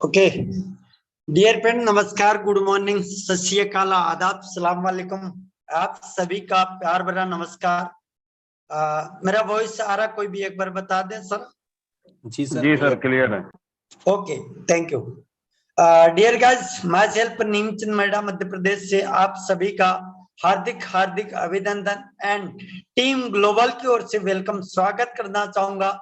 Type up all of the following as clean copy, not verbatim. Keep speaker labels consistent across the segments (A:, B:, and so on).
A: Okay dear friend, नमस्कार, good morning, सत श्री अकाल, आदाब, सलाम वालेकुम। आप सभी का प्यार भरा नमस्कार। मेरा वॉइस आ रहा, कोई भी एक बार बता दें सर।
B: जी सर क्लियर है।
A: Okay, thank you. Dear guys, myself Neemchand Maida, Madhya Pradesh से आप सभी का हार्दिक हार्दिक अभिनंदन एंड टीम ग्लोबल की ओर से वेलकम स्वागत करना चाहूंगा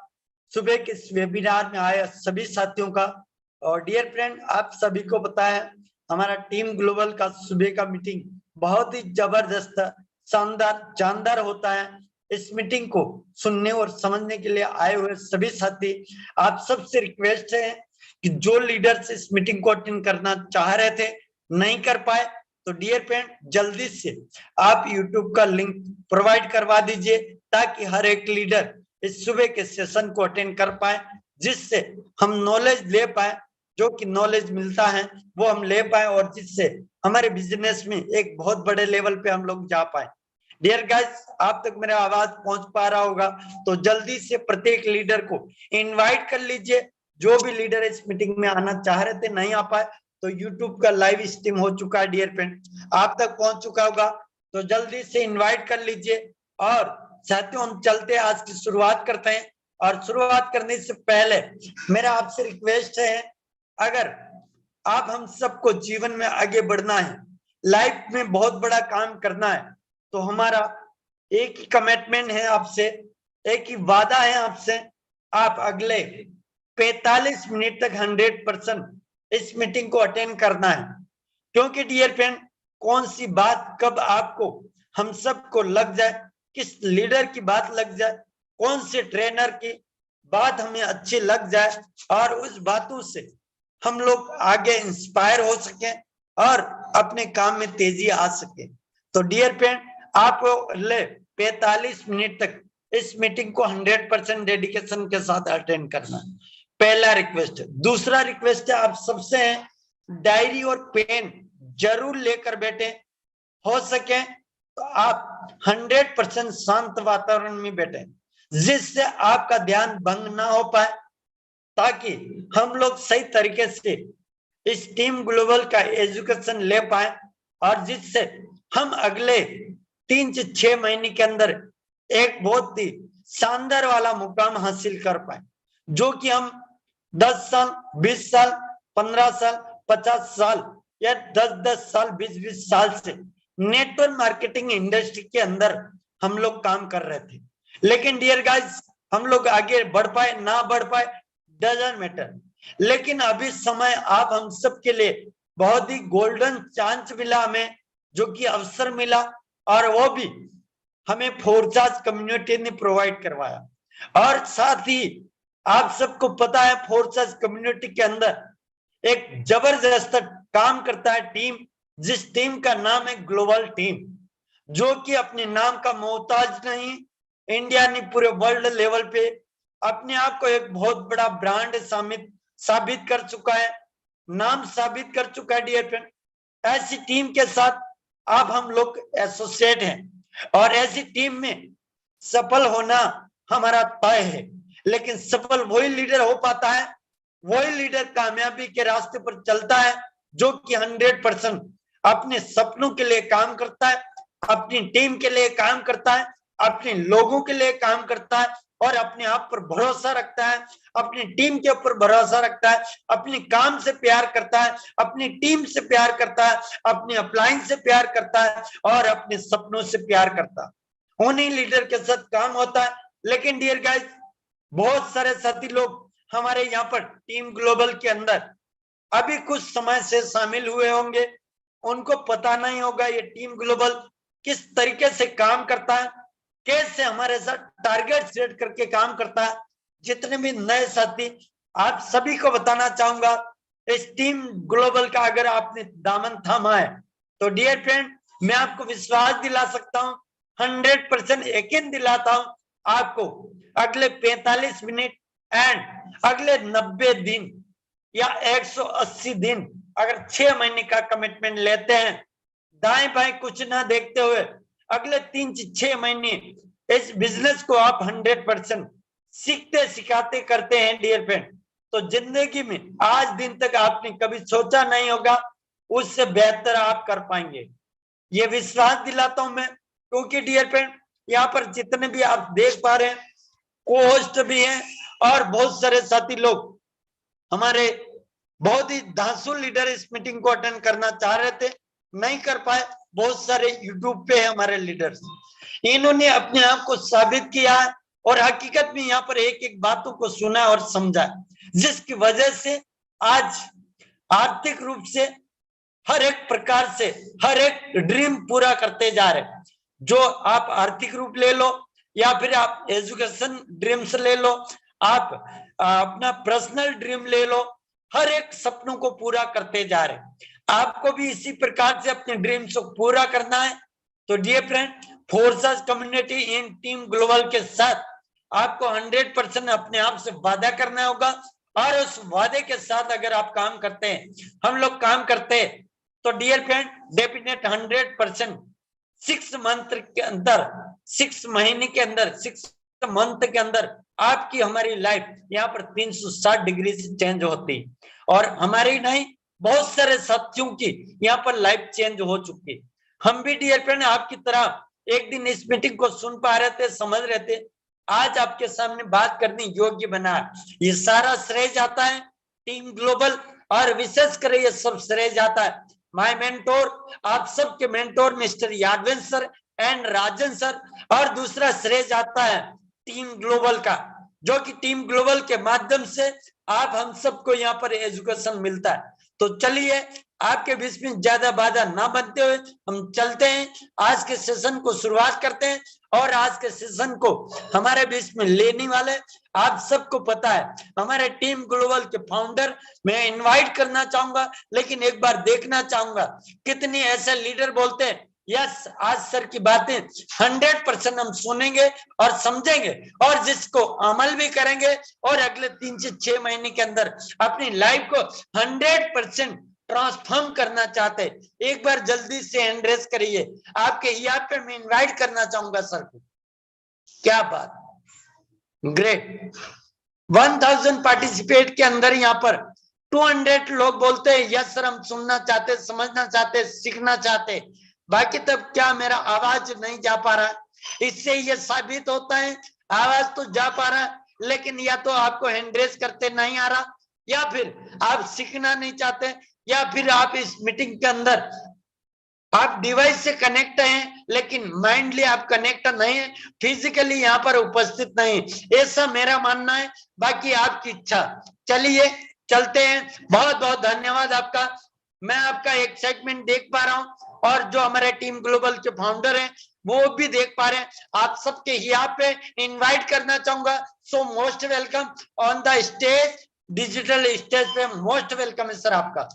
A: सुबह के इस वेबिनार में आए सभी साथियों का। और डियर फ्रेंड, आप सभी को पता है हमारा टीम ग्लोबल का सुबह का मीटिंग बहुत ही जबरदस्त, शानदार, जानदार होता है। इस मीटिंग को सुनने और समझने के लिए आए हुए सभी साथी, आप सबसे रिक्वेस्ट है कि जो लीडर्स इस मीटिंग को अटेंड करना चाह रहे थे, नहीं कर पाए, तो डियर फ्रेंड जल्दी से आप यूट्यूब का लिंक प्रोवाइड करवा दीजिए ताकि हर एक लीडर इस सुबह के सेशन को अटेंड कर पाए, जिससे हम नॉलेज ले पाए, जो कि नॉलेज मिलता है वो हम ले पाए और जिससे हमारे बिजनेस में एक बहुत बड़े लेवल पे हम लोग जा पाए। डियर गाइस, आप तक मेरा आवाज पहुंच पा रहा होगा तो जल्दी से प्रत्येक लीडर को इनवाइट कर लीजिए। जो भी लीडर इस मीटिंग में आना चाह रहे थे नहीं आ पाए तो यूट्यूब का लाइव स्ट्रीम हो चुका है डियर फ्रेंड, आप तक पहुंच चुका होगा, तो जल्दी से इनवाइट कर लीजिए। और साथियों हम चलते आज की शुरुआत करते हैं। और शुरुआत करने से पहले मेरा आपसे रिक्वेस्ट है, अगर आप हम सबको जीवन में आगे बढ़ना है, लाइफ में बहुत बड़ा काम करना है, तो हमारा एक ही कमिटमेंट है आपसे, एक ही वादा है आपसे, आप अगले 45 मिनट तक 100% इस मीटिंग को अटेंड करना है। क्योंकि डियर फ्रेंड कौन सी बात कब आपको हम सबको लग जाए, किस लीडर की बात लग जाए, कौन से ट्रेनर की बात हमें अच्छी लग जाए और उस बातों से हम लोग आगे इंस्पायर हो सके और अपने काम में तेजी आ सके। तो डियर फ्रेंड आपको ले 45 मिनट तक इस मीटिंग को 100% डेडिकेशन के साथ अटेंड करना है, पहला रिक्वेस्ट। दूसरा रिक्वेस्ट है आप सबसे है, डायरी और पेन जरूर लेकर बैठे, हो सके तो आप 100% शांत वातावरण में बैठे, जिससे आपका ध्यान भंग ना हो पाए, ताकि हम लोग सही तरीके से इस टीम ग्लोबल का एजुकेशन ले पाए और जिससे हम अगले 3 से 6 महीने के अंदर एक बहुत ही शानदार वाला मुकाम हासिल कर पाए, जो कि हम 10 साल 20 साल 15 साल 50 साल या 10 साल 20 साल से नेटवर्क मार्केटिंग इंडस्ट्री के अंदर हम लोग काम कर रहे थे। लेकिन डियर गाइस हम लोग आगे बढ़ पाए ना बढ़ पाए डजंट मैटर, लेकिन अभी समय आप हम सब के लिए बहुत ही गोल्डन चांस मिला हमें, जो कि अवसर मिला, और वो भी हमें फोर्सास कम्युनिटी ने प्रोवाइड करवाया। और साथ ही आप सबको पता है फोर्सास कम्युनिटी के अंदर एक जबरदस्त काम करता है टीम, जिस टीम का नाम है ग्लोबल टीम, जो कि अपने नाम का मोहताज नहीं, इंडिया ने पूरे वर्ल्ड लेवल पे अपने आप को एक बहुत बड़ा ब्रांड साबित कर चुका है, नाम साबित कर चुका है डियर फ्रेंड। ऐसी टीम के साथ आप हम लोग एसोसिएट हैं और ऐसी टीम में सफल होना हमारा तय है। लेकिन सफल वही लीडर हो पाता है, वही लीडर कामयाबी के रास्ते पर चलता है जो कि 100% अपने सपनों के लिए काम करता है, अपनी टीम के लिए काम करता है, अपने लोगों के लिए काम करता है और अपने आप पर भरोसा रखता है, अपनी टीम के ऊपर भरोसा रखता है, अपने काम से प्यार करता है, अपनी टीम से प्यार करता है, अपने अपलाइन से प्यार करता है और अपने सपनों से प्यार करता है। उन्हीं लीडर के साथ काम होता है। लेकिन डियर गाइस बहुत सारे साथी लोग हमारे यहाँ पर टीम ग्लोबल के अंदर अभी कुछ समय से शामिल हुए होंगे, उनको पता नहीं होगा ये टीम ग्लोबल किस तरीके से काम करता है, कैसे हमारे साथ टारगेट सेट करके काम करता है। जितने भी नए साथी आप सभी को बताना चाहूंगा, इस टीम ग्लोबल का अगर आपने दामन थामा है तो डियर फ्रेंड मैं आपको विश्वास दिला सकता हूं, 100% यकीन दिलाता हूं आपको, अगले 45 मिनट एंड अगले 90 दिन या 180 दिन अगर 6 महीने का कमिटमेंट लेते हैं, दाएं बाएं कुछ ना देखते हुए अगले 3 से 6 महीने इस बिजनेस को आप 100% सीखते सिखाते करते हैं डियर फ्रेंड, तो जिंदगी में आज दिन तक आपने कभी सोचा नहीं होगा उससे बेहतर आप कर पाएंगे, ये विश्वास दिलाता हूं मैं। क्योंकि डियर फ्रेंड यहाँ पर जितने भी आप देख पा रहे हैं को होस्ट भी हैं और बहुत सारे साथी लोग हमारे बहुत ही धांसू लीडर इस मीटिंग को अटेंड करना चाह रहे थे, नहीं कर पाए। बहुत सारे यूट्यूब पे है हमारे लीडर्स, इन्होंने अपने आप को साबित किया है और हकीकत में यहाँ पर एक एक बातों को सुना और समझा, जिसकी वजह से आज आर्थिक रूप से हर एक प्रकार से हर एक ड्रीम पूरा करते जा रहे हैं। जो आप आर्थिक रूप ले लो या फिर आप एजुकेशन ड्रीम्स ले लो, आप अपना पर्सनल ड्रीम ले लो, हर एक सपनों को पूरा करते जा रहे हैं। आपको भी इसी प्रकार से अपने ड्रीम्स को पूरा करना है। तो dear friend, forces community in team global के साथ आपको 100% अपने आप से वादा करना होगा, और उस वादे के साथ अगर आप काम करते हैं, हम लोग काम करते हैं, तो डियर फ्रेंड डेफिनेट 100% 6 मंथ के अंदर, 6 महीने के अंदर, 6 मंथ के अंदर आपकी हमारी लाइफ यहाँ पर 360 डिग्री से चेंज होती, और हमारी नहीं, बहुत सारे साथियों की यहाँ पर लाइफ चेंज हो चुकी। हम भी डियर फ्रेंड आपकी तरह एक दिन इस मीटिंग को सुन पा रहे थे, समझ रहे थे, आज आपके सामने बात करने योग्य बना। ये सारा श्रेय जाता है टीम ग्लोबल, और विशेष कर ये सब श्रेय जाता है माय मेंटोर, आप सबके mentor mister Yadvendra sir and Rajan sir, और दूसरा श्रेय जाता है टीम ग्लोबल का, जो कि टीम ग्लोबल के माध्यम से आप हम सबको यहाँ पर एजुकेशन मिलता है। तो चलिए, आपके बीच में ज्यादा बाधा ना बनते हुए हम चलते हैं, आज के सेशन को शुरुआत करते हैं। और आज के सेशन को हमारे बीच में लेने वाले आप सबको पता है, हमारे टीम ग्लोबल के फाउंडर मैं इनवाइट करना चाहूंगा, लेकिन एक बार देखना चाहूंगा कितने ऐसे लीडर बोलते हैं यस, आज सर की बातें 100% हम सुनेंगे और समझेंगे, और जिसको अमल भी करेंगे, और अगले 3 से 6 महीने के अंदर अपनी लाइफ को 100% ट्रांसफॉर्म करना चाहते, एक बार जल्दी से हैंड रेस करिए। आपके यहाँ पे मैं इनवाइट करना चाहूंगा सर को। क्या बात, ग्रेट। 1000 पार्टिसिपेट के अंदर यहाँ पर 200 लोग बोलते हैं यस सर, हम सुनना चाहते, समझना चाहते, सीखना चाहते। बाकी तब क्या मेरा आवाज नहीं जा पा रहा, इससे ये साबित होता है आवाज तो जा पा रहा है, लेकिन या तो आपको हैंड रेस करते नहीं आ रहा, या फिर आप सीखना नहीं चाहते, या फिर आप इस मीटिंग के अंदर आप डिवाइस से कनेक्ट हैं, लेकिन माइंडली आप कनेक्ट नहीं है, फिजिकली यहाँ पर उपस्थित नहीं, ऐसा मेरा मानना है। बाकी आपकी इच्छा। चलिए चलते हैं, बहुत बहुत धन्यवाद आपका। मैं आपका एक्साइटमेंट देख पा रहा हूँ, और जो हमारे टीम ग्लोबल के फाउंडर हैं वो भी देख पा रहे हैं। आप सबके यहाँ पे इनवाइट करना चाहूंगा, so most welcome on the stage, digital stage पे मोस्ट वेलकम है सर आपका।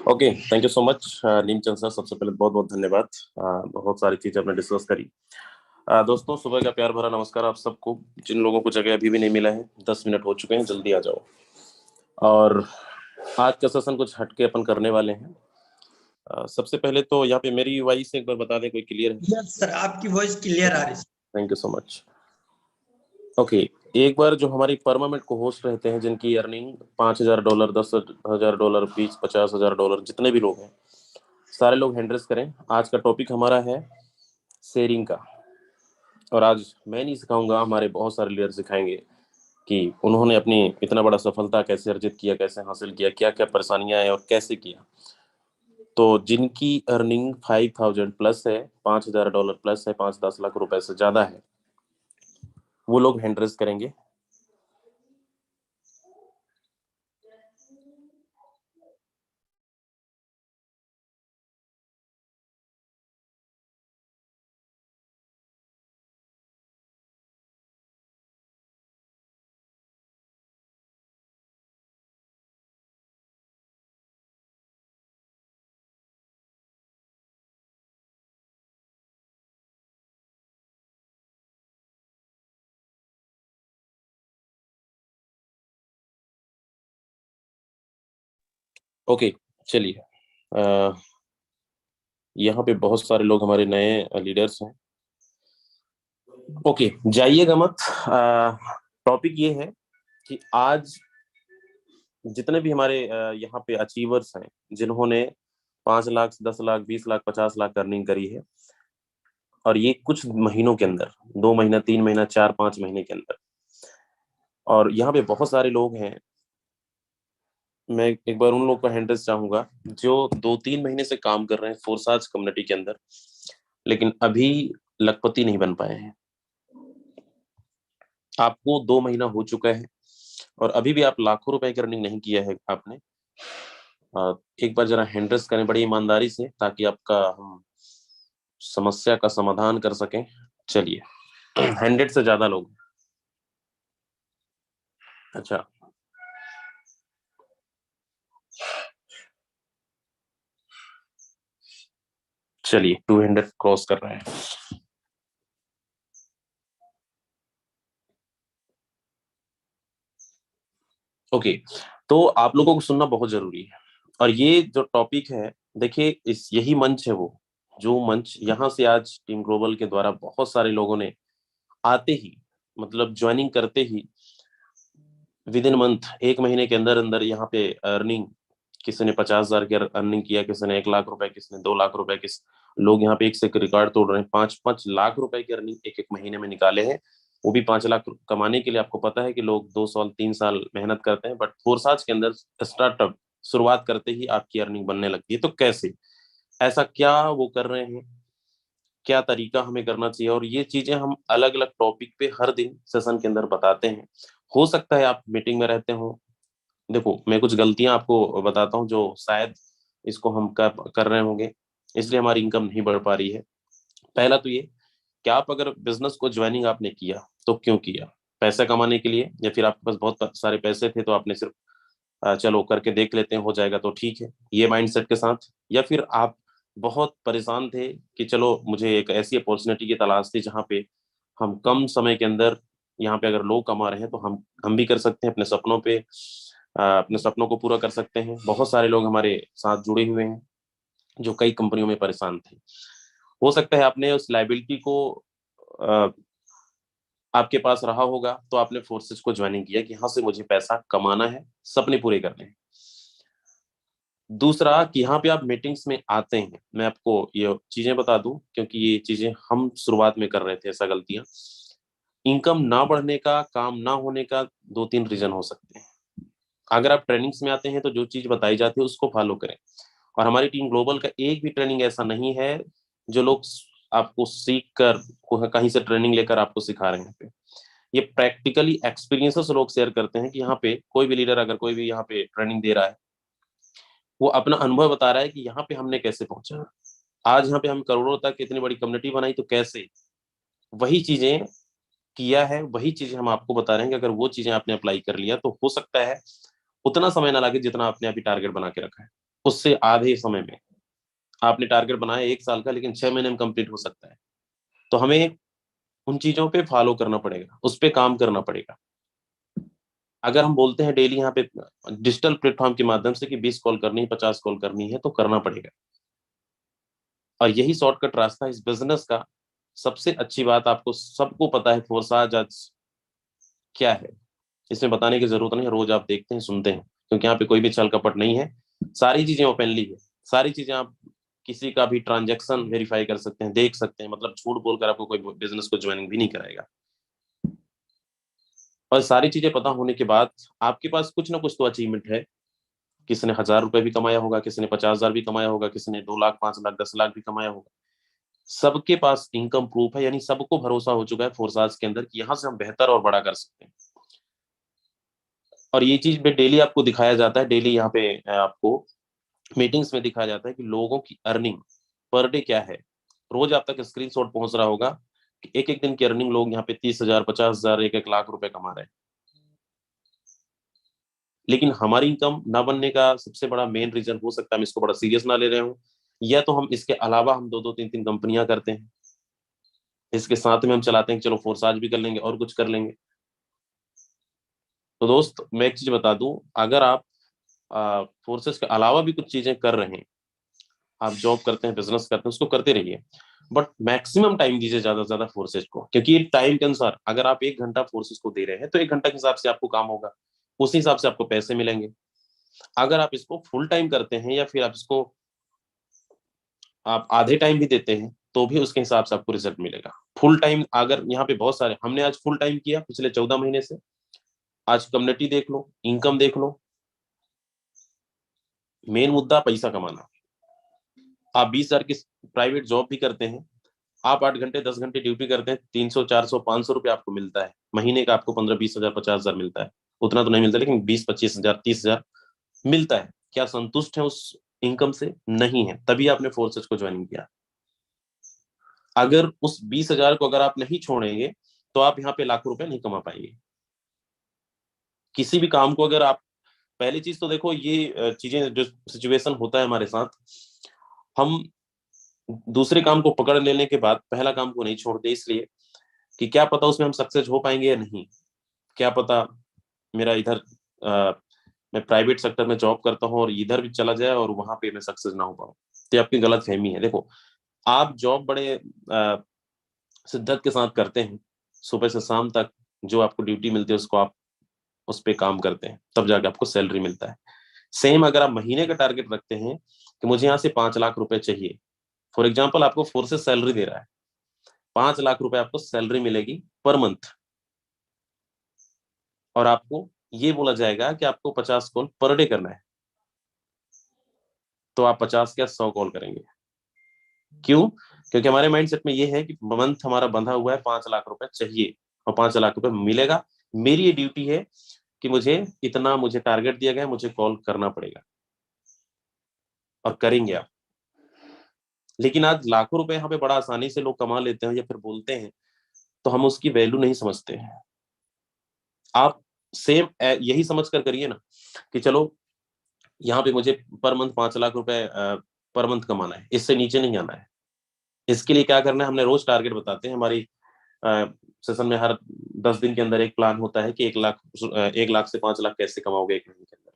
C: Okay, thank you so much Neemchand sir. सबसे पहले बहुत बहुत धन्यवाद। बहुत सारी चीजें आपने डिस्कस करी। दोस्तों, सुबह का प्यार भरा नमस्कार आप सबको। जिन लोगों को जगह अभी भी नहीं मिला है, 10 मिनट हो चुके हैं, जल्दी आ जाओ। और आज का सेशन कुछ हटके अपन करने वाले हैं। सबसे पहले तो यहाँ पे मेरी वॉइस एक बार बता दें, कोई क्लियर है?
A: यस सर, आपकी वॉइस क्लियर आ रही है।
C: Thank you so much. Okay, एक बार जो हमारी परमानेंट को होस्ट रहते हैं, जिनकी अर्निंग $5000, $10,000, $20,000, $50,000, जितने भी लोग हैं, सारे लोग हैंड रेस करें। आज का टॉपिक हमारा है शेयरिंग का, और आज मैं नहीं सिखाऊंगा, हमारे बहुत सारे लीडर सिखाएंगे कि उन्होंने अपनी इतना बड़ा सफलता कैसे अर्जित किया, कैसे हासिल किया, क्या क्या परेशानियां हैं और कैसे किया। तो जिनकी अर्निंग 5000 प्लस है, $5000 प्लस है, 5-10 लाख रुपए से ज्यादा है, वो लोग हैंड रेस करेंगे। ओके, चलिए। यहाँ पे बहुत सारे लोग हमारे नए लीडर्स हैं। ओके, जाइएगा मत। टॉपिक ये है कि आज जितने भी हमारे यहाँ पे अचीवर्स हैं, जिन्होंने 5 लाख, 10 लाख, 20 लाख, 50 लाख अर्निंग करी है, और ये कुछ महीनों के अंदर, 2 महीना, 3 महीना, 4-5 महीने के अंदर, और यहाँ पे बहुत सारे लोग हैं। मैं एक बार उन लोग का हैंड रेस चाहूंगा जो 2-3 महीने से काम कर रहे हैं फोर्साज कम्युनिटी के अंदर, लेकिन अभी लखपति नहीं बन पाए हैं। आपको 2 महीना हो चुका है और अभी भी आप लाखों रुपए की अर्निंग नहीं किया है आपने। एक बार जरा हैंड रेस करें बड़ी ईमानदारी से, ताकि आपका हम समस्या का समाधान कर सकें। चलिए, 100 से ज्यादा लोग। अच्छा, चलिए 200 क्रॉस कर रहे हैं। ओके, तो आप लोगों को सुनना बहुत जरूरी है। और ये जो टॉपिक है, देखिए इस यही मंच है वो, जो मंच यहाँ से आज टीम ग्लोबल के द्वारा बहुत सारे लोगों ने आते ही, मतलब ज्वाइनिंग करते ही विद इन मंथ, 1 महीने के अंदर अंदर यहाँ पे अर्निंग, किसी ने 50,000 की अर्निंग किया, किसी ने 1 लाख रुपए, किसी ने 2 लाख रुपए, किस लोग यहाँ पे एक से एक रिकॉर्ड तोड़ रहे हैं। 5-5 लाख रुपए की अर्निंग एक एक महीने में निकाले हैं। वो भी 5 लाख कमाने के लिए आपको पता है कि लोग 2 साल 3 साल मेहनत करते हैं, बट फोर्साज के अंदर स्टार्टअप शुरुआत करते ही आपकी अर्निंग बनने लगती है। तो कैसे, ऐसा क्या वो कर रहे हैं, क्या तरीका हमें करना चाहिए, और ये चीजें हम अलग अलग टॉपिक पे हर दिन सेशन के अंदर बताते हैं। हो सकता है आप मीटिंग में रहते हो, देखो मैं कुछ गलतियां आपको बताता हूँ जो शायद इसको हम कर रहे होंगे, इसलिए हमारी इनकम नहीं बढ़ पा रही है। पहला तो ये कि आप अगर बिजनेस को ज्वाइनिंग आपने किया तो क्यों किया, पैसा कमाने के लिए, या फिर आपके पास बहुत सारे पैसे थे तो आपने सिर्फ चलो करके देख लेते हैं हो जाएगा तो ठीक है, ये माइंडसेट के साथ, या फिर आप बहुत परेशान थे कि चलो मुझे एक ऐसी अपॉर्चुनिटी की तलाश थी जहाँ पे हम कम समय के अंदर, यहाँ पे अगर लोग कमा रहे हैं तो हम भी कर सकते हैं, अपने सपनों पे अपने सपनों को पूरा कर सकते हैं। बहुत सारे लोग हमारे साथ जुड़े हुए हैं जो कई कंपनियों में परेशान थे। हो सकता है आपने उस लाइबिलिटी को अ, आपके पास रहा होगा तो आपने फोर्सेस को ज्वाइनिंग किया कि यहाँ से मुझे पैसा कमाना है, सपने पूरे करने हैं। दूसरा कि यहाँ पे आप मीटिंग्स में आते हैं, मैं आपको ये चीजें बता दूं क्योंकि ये चीजें हम शुरुआत में कर रहे थे, ऐसा गलतियां। इनकम ना बढ़ने का, काम ना होने का 2-3 रीजन हो सकते हैं। अगर आप ट्रेनिंग्स में आते हैं तो जो चीज बताई जाती है उसको फॉलो करें। और हमारी टीम ग्लोबल का एक भी ट्रेनिंग ऐसा नहीं है जो लोग आपको सीख कर कहीं से ट्रेनिंग लेकर आपको सिखा रहे हैं। ये प्रैक्टिकली एक्सपीरियंसेस लोग शेयर करते हैं कि यहाँ पे कोई भी लीडर अगर कोई भी यहाँ पे ट्रेनिंग दे रहा है, वो अपना अनुभव बता रहा है कि यहाँ पे हमने कैसे पहुंचा, आज यहाँ पे हम करोड़ों तक इतनी बड़ी कम्युनिटी बनाई तो कैसे, वही चीजें किया है, वही चीजें हम आपको बता रहे हैं कि अगर वो चीजें आपने अप्लाई कर लिया तो हो सकता है उतना समय ना लगे जितना आपने अभी टारगेट बना के रखा है, उससे आधे समय में। आपने टारगेट बनाया 1 साल का, लेकिन 6 महीने में कंप्लीट हो सकता है। तो हमें उन चीजों पे फॉलो करना पड़ेगा, उस पे काम करना पड़ेगा। अगर हम बोलते हैं डेली यहाँ पे डिजिटल प्लेटफॉर्म के माध्यम से कि 20 कॉल करनी है, 50 कॉल करनी है, तो करना पड़ेगा। और यही शॉर्टकट रास्ता है इस बिजनेस का। सबसे अच्छी बात आपको सबको पता है फोर्साज आज क्या है, इसमें बताने की जरूरत नहीं है, रोज आप देखते हैं सुनते हैं, क्योंकि यहाँ पे कोई भी छल कपट नहीं है, सारी चीजें ओपनली है, सारी चीजें आप किसी का भी ट्रांजैक्शन वेरीफाई कर सकते हैं, देख सकते हैं, मतलब झूठ बोलकर आपको कोई बिजनेस को ज्वाइनिंग भी नहीं कराएगा। और सारी चीजें पता होने के बाद आपके पास कुछ ना कुछ तो अचीवमेंट है। किसी ने 1,000 रुपए भी कमाया होगा, किसी ने 50,000 भी कमाया होगा, किसी ने 2 लाख, 5 लाख, 10 लाख भी कमाया होगा। सबके पास इनकम प्रूफ है, यानी सबको भरोसा हो चुका है फोर्साज के अंदर कि यहाँ से हम बेहतर और बड़ा कर सकते हैं। और ये चीज पे डेली आपको दिखाया जाता है, डेली यहाँ पे आपको मीटिंग्स में दिखाया जाता है कि लोगों की अर्निंग पर डे क्या है। रोज आप तक स्क्रीनशॉट पहुंच रहा होगा कि एक एक दिन की अर्निंग लोग यहाँ पे 30,000, 50,000, 1-1 लाख रुपए कमा रहे हैं। लेकिन हमारी इनकम ना बनने का सबसे बड़ा मेन रीजन हो सकता है हम इसको बड़ा सीरियस ना ले रहे हो, या तो हम इसके अलावा हम 2-2 3-3 कंपनियां करते हैं, इसके साथ में हम चलाते हैं कि चलो फोर्साज भी कर लेंगे और कुछ कर लेंगे। तो दोस्त मैं एक चीज बता दूं, अगर आप फोर्सेस के अलावा भी कुछ चीजें कर रहे हैं, आप जॉब करते हैं, बिजनेस करते हैं, उसको करते रहिए, बट मैक्सिमम टाइम दीजिए ज्यादा से ज्यादा फोर्सेस को, क्योंकि ये टाइम के अनुसार अगर आप 1 घंटा फोर्सेस को दे रहे हैं तो 1 घंटा के हिसाब से आपको काम होगा, उसी हिसाब से आपको पैसे मिलेंगे। अगर आप इसको फुल टाइम करते हैं या फिर आप इसको आप आधे टाइम भी देते हैं तो भी उसके हिसाब से आपको रिजल्ट मिलेगा। फुल टाइम अगर यहाँ पे बहुत सारे, हमने आज फुल टाइम किया पिछले 14 महीने से, आज कम्युनिटी देख लो, इनकम देख लो, मेन मुद्दा पैसा कमाना। आप 20,000 की प्राइवेट जॉब भी करते हैं, आप 8 घंटे 10 घंटे ड्यूटी करते हैं, 300, 400, 500 रुपये आपको मिलता है महीने का, आपको 15-20 हजार 50,000 मिलता है। उतना तो नहीं मिलता लेकिन 20-25 हजार 30,000 मिलता है। क्या संतुष्ट है उस इनकम से? नहीं है, तभी आपने फोर्सेस को ज्वाइन किया। अगर उस 20,000 को अगर आप नहीं छोड़ेंगे तो आप यहाँ पे लाखों रुपए नहीं कमा पाएंगे। किसी भी काम को अगर आप, पहली चीज तो देखो ये चीजें जो सिचुएशन होता है हमारे साथ, हम दूसरे काम को पकड़ लेने के बाद पहला काम को नहीं छोड़ते, इसलिए कि क्या पता उसमें हम सक्सेस हो पाएंगे या नहीं, क्या पता मेरा इधर मैं प्राइवेट सेक्टर में जॉब करता हूँ और इधर भी चला जाए और वहां पे मैं सक्सेस ना हो पाऊँ। तो ये आपकी गलत फहमी है। देखो, आप जॉब बड़े शिद्दत के साथ करते हैं, सुबह से शाम तक जो आपको ड्यूटी मिलती है उसको आप उस पे काम करते हैं, तब जाके आपको सैलरी मिलता है। सेम अगर आप महीने का टारगेट रखते हैं कि मुझे यहाँ से 5 लाख रुपए चाहिए, फॉर एग्जाम्पल आपको फोर्सेस सैलरी दे रहा है, 5 लाख रुपए आपको सैलरी मिलेगी पर मंथ, और आपको ये बोला जाएगा कि आपको 50 कॉल पर डे करना है, तो आप 50 क्या 100 कॉल करेंगे। क्यों? क्योंकि हमारे माइंडसेट में ये है कि मंथ हमारा बंधा हुआ है, 5 लाख रुपए चाहिए और 5 लाख रुपए मिलेगा। मेरी ये ड्यूटी है कि मुझे टारगेट दिया गया है, मुझे कॉल करना पड़ेगा और करेंगे आप। लेकिन आज लाखों रुपए यहाँ पे बड़ा आसानी से लोग कमा लेते हैं या फिर बोलते हैं, तो हम उसकी वैल्यू नहीं समझते हैं। आप सेम यही समझ कर करिए ना कि चलो यहाँ पे मुझे पर मंथ 5 लाख रुपए पर मंथ कमाना है, इससे नीचे नहीं आना है। इसके लिए क्या करना है, हमने रोज टारगेट बताते हैं। हमारी सेशन में हर 10 दिन के अंदर एक प्लान होता है कि 1 लाख से 5 लाख कैसे कमाओगे एक महीने के अंदर।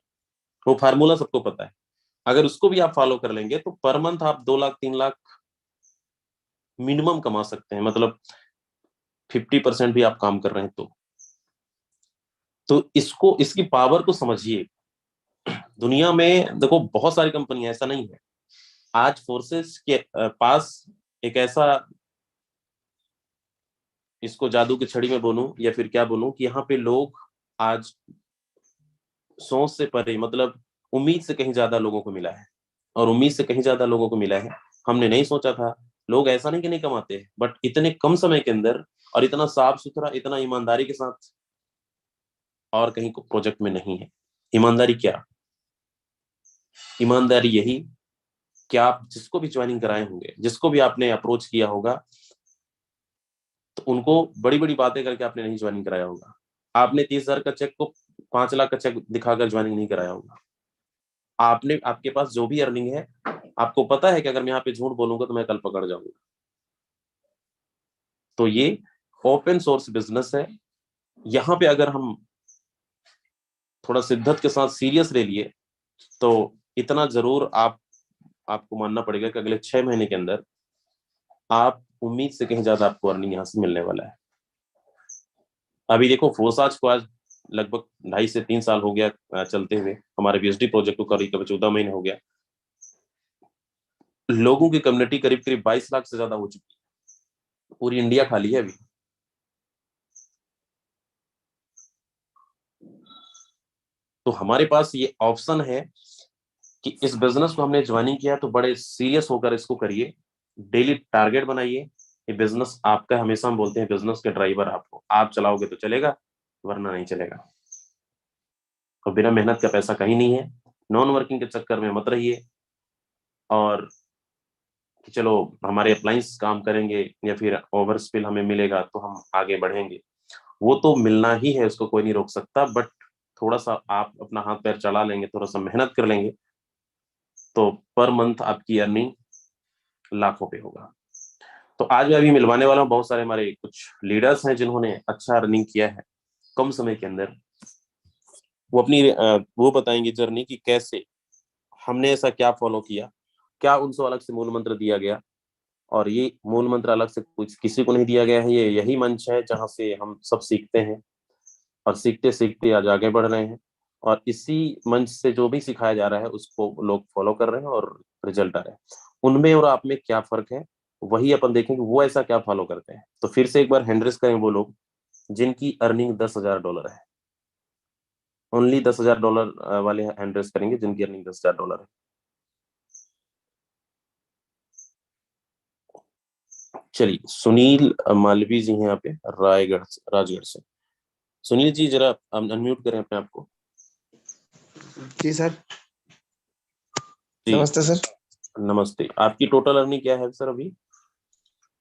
C: वो फार्मूला सबको पता है। अगर उसको भी आप फॉलो कर लेंगे तो पर मंथ आप 2 लाख 3 लाख मिनिमम कमा सकते हैं, मतलब 50% भी आप काम कर रहे हैं तो इसकी पावर को समझिए। दुनिया में देखो बहुत सारी कंपनियां, ऐसा नहीं है। आज फोर्सेस के पास एक ऐसा, इसको जादू की छड़ी में बोलूं या फिर क्या बोलूं, कि यहाँ पे लोग आज सोच से परे, मतलब उम्मीद से कहीं ज्यादा लोगों को मिला है, और उम्मीद से कहीं ज्यादा लोगों को मिला है। हमने नहीं सोचा था। लोग ऐसा नहीं कि नहीं कमाते, बट इतने कम समय के अंदर और इतना साफ सुथरा, इतना ईमानदारी के साथ और कहीं प्रोजेक्ट में नहीं है। ईमानदारी क्या? ईमानदारी यही कि आप जिसको भी ज्वाइनिंग कराए होंगे, जिसको भी आपने अप्रोच किया होगा, तो उनको बड़ी बड़ी बातें करके आपने नहीं ज्वाइनिंग कराया होगा। आपने 30,000 का चेक को 5 लाख का चेक दिखाकर ज्वाइनिंग नहीं कराया होगा। आपके पास जो भी अर्निंग है, आपको पता है कि अगर मैं यहाँ पे झूठ बोलूंगा तो मैं कल पकड़ जाऊंगा। तो ये ओपन सोर्स बिजनेस है। यहाँ पे अगर हम थोड़ा शिद्दत के साथ सीरियस ले लिए तो इतना जरूर आपको मानना पड़ेगा कि अगले 6 महीने के अंदर आप उम्मीद से कहीं ज्यादा आपको अर्निंग यहाँ से मिलने वाला है। अभी देखो, फोसाज को आज लगभग 2.5 से 3 साल हो गया चलते हुए। हमारे बीएसडी प्रोजेक्ट को करीब 14 महीने हो गया। लोगों की कम्युनिटी करीब करीब 22 लाख से ज्यादा हो चुकी है। पूरी इंडिया खाली है अभी। तो हमारे पास ये ऑप्शन है कि इस बिजनेस को हमने ज्वाइनिंग किया तो बड़े सीरियस होकर इसको करिए। डेली टारगेट बनाइए। ये बिजनेस आपका, हमेशा हम बोलते हैं बिजनेस के ड्राइवर आपको, आप चलाओगे तो चलेगा, वरना नहीं चलेगा। और बिना मेहनत का पैसा कहीं नहीं है। नॉन वर्किंग के चक्कर में मत रहिए और कि चलो हमारे अप्लायंस काम करेंगे या फिर ओवर स्पिल हमें मिलेगा तो हम आगे बढ़ेंगे। वो तो मिलना ही है, उसको कोई नहीं रोक सकता। बट थोड़ा सा आप अपना हाथ पैर चला लेंगे, थोड़ा सा मेहनत कर लेंगे, तो पर मंथ आपकी अर्निंग लाखों पे होगा। तो आज मैं अभी मिलवाने वाला हूँ बहुत सारे हमारे कुछ लीडर्स हैं जिन्होंने अच्छा अर्निंग किया है कम समय के अंदर। वो अपनी वो बताएंगे जर्नी कि कैसे हमने ऐसा क्या फॉलो किया, क्या उनसे अलग से मूल मंत्र दिया गया। और ये मूल मंत्र अलग से कुछ किसी को नहीं दिया गया है। ये यही मंच है जहाँ से हम सब सीखते हैं और सीखते सीखते आज आगे बढ़ रहे हैं। और इसी मंच से जो भी सिखाया जा रहा है उसको लोग फॉलो कर रहे हैं और रिजल्ट आ रहे हैं। उनमें और आप में क्या फर्क है, वही अपन देखेंगे। वो ऐसा क्या फॉलो करते हैं। तो फिर से एक बार हैंड रेस करें वो लोग जिनकी अर्निंग $10,000 है। ओनली $10,000 वाले हैंड रेस करेंगे जिनकी अर्निंग $10,000 है। चलिए, सुनील मालवी जी हैं यहाँ पे, राजगढ़ से। सुनील जी जरा अनम्यूट करें अपने आप को।
D: जी सर।
C: जी
D: नमस्ते सर।
C: नमस्ते। आपकी टोटल अर्निंग क्या है सर अभी?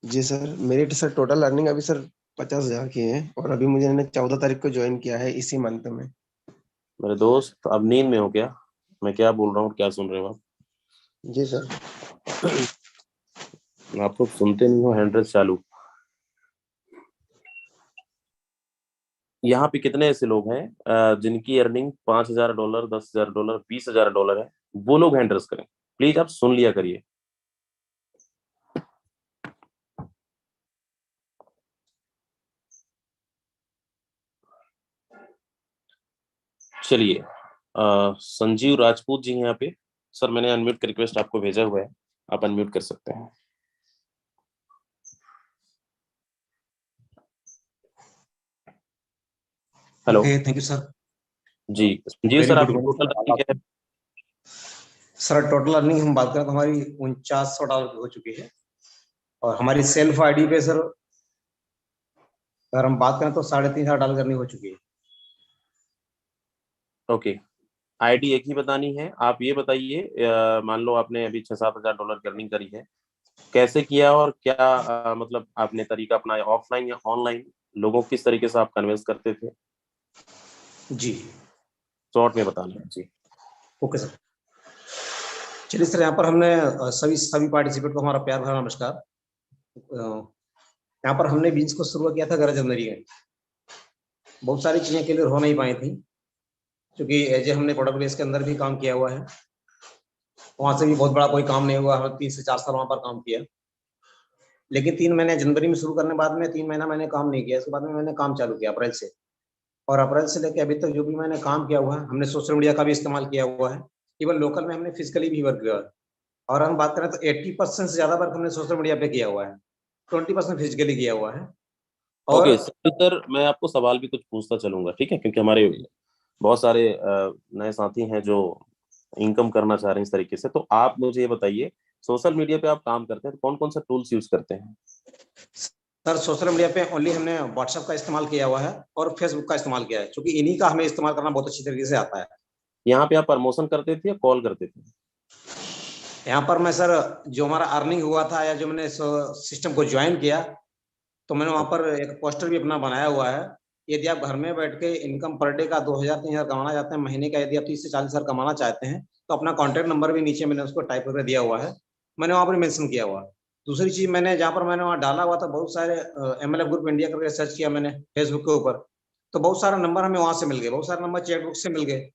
D: जी सर, मेरी सर टोटल अर्निंग अभी सर 50,000 की है और अभी मुझे 14 तारीख को ज्वाइन किया है इसी मंथ में।
C: मेरे दोस्त, अब नींद में हो क्या? मैं क्या बोल रहा हूँ, क्या सुन रहे हो आप?
D: जी सर।
C: आप तो सुनते नहीं हो, हैंड रेस चालू। यहाँ पे कितने ऐसे लोग हैं जिनकी अर्निंग $5,000, $10,000, $20,000 है? वो लोग हैंड रेस करें प्लीज, आप सुन लिया करिए। चलिए, संजीव राजपूत जी हैं यहाँ पे। सर मैंने अनम्यूट का रिक्वेस्ट आपको भेजा हुआ है, आप अनम्यूट कर सकते हैं। Hello.
E: Okay, thank you sir.
C: जी संजीव
E: वेरी
C: सर,
E: गुड
C: आपकी
E: मॉर्निंग
C: टोटल अर्निंग
E: सर।
C: क्या है?
E: सर टोटल अर्निंग हम बात करें तो हमारी $4900 हो चुकी है, और हमारी सेल्फ आईडी पे सर अगर हम बात करें तो $3500 करनी हो चुकी है।
C: ओके, आईडी एक ही बतानी है। आप ये बताइए, मान लो आपने अभी $6-7 हजार की अर्निंग करी है, कैसे किया और क्या मतलब आपने तरीका अपनाया, ऑफलाइन या ऑनलाइन? लोगों को किस तरीके से आप कन्विंस करते थे?
E: जी
C: शॉर्ट में बताना है जी।
E: Okay sir. चलिए सर, यहाँ पर हमने सभी सभी पार्टिसिपेंट को हमारा प्यार भरा नमस्कार। यहाँ पर हमने बीन्स को शुरू किया था गरज जनवरी में। बहुत सारी चीजें क्लियर हो नहीं पाई थी, क्योंकि एज ए हमने प्रोडक्ट बेस के अंदर भी काम किया हुआ है, वहां से भी बहुत बड़ा कोई काम नहीं हुआ। हमने 3 से 4 साल वहां पर काम किया, लेकिन 3 महीने जनवरी में शुरू करने बाद में 3 महीना मैंने काम नहीं किया। इसके बाद में मैंने काम चालू किया अप्रैल से, और अप्रैल से लेकर अभी तक जो भी मैंने काम किया हुआ है, हमने सोशल मीडिया का भी इस्तेमाल किया हुआ है। इवन लोकल में हमने फिजिकली भी वर्क किया है, और हम बात करें तो 80% से ज्यादा वर्क हमने सोशल मीडिया पे किया हुआ है, 20% फिजिकली किया हुआ है। और
C: ओके सर, मैं आपको सवाल भी कुछ पूछता चलूंगा, ठीक है? क्योंकि हमारे बहुत सारे नए साथी हैं जो इनकम करना चाह रहे हैं इस तरीके से। तो आप मुझे ये बताइए, सोशल मीडिया पे आप काम करते हैं तो कौन कौन सा टूल्स यूज करते हैं?
E: सर सोशल मीडिया पे ओनली हमने व्हाट्सएप का इस्तेमाल किया हुआ है और फेसबुक का इस्तेमाल किया है, क्योंकि इन्हीं का हमें इस्तेमाल करना बहुत अच्छी तरीके से आता है।
C: यहाँ पे आप प्रमोशन करते थे या कॉल करते थे?
E: यहाँ पर मैं सर जो हमारा अर्निंग हुआ था या जो मैंने सिस्टम को ज्वाइन किया, तो मैंने वहां पर एक पोस्टर भी अपना बनाया हुआ है। यदि आप घर में बैठ के इनकम पर डे का 2000-3000 कमाना चाहते हैं, महीने का यदि आप 30 से 40 हजार कमाना चाहते हैं, तो अपना कॉन्टैक्ट नंबर भी नीचे मैंने उसको टाइप करके दिया हुआ है, मैंने वहां पर मेंशन किया हुआ है। दूसरी चीज मैंने जहाँ पर मैंने वहाँ डाला हुआ था, बहुत सारे MLF ग्रुप इंडिया करके सर्च किया मैंने फेसबुक के ऊपर, तो बहुत सारा नंबर हमें वहां से मिल गए, बहुत सारे नंबर चैट बुक से मिल गए।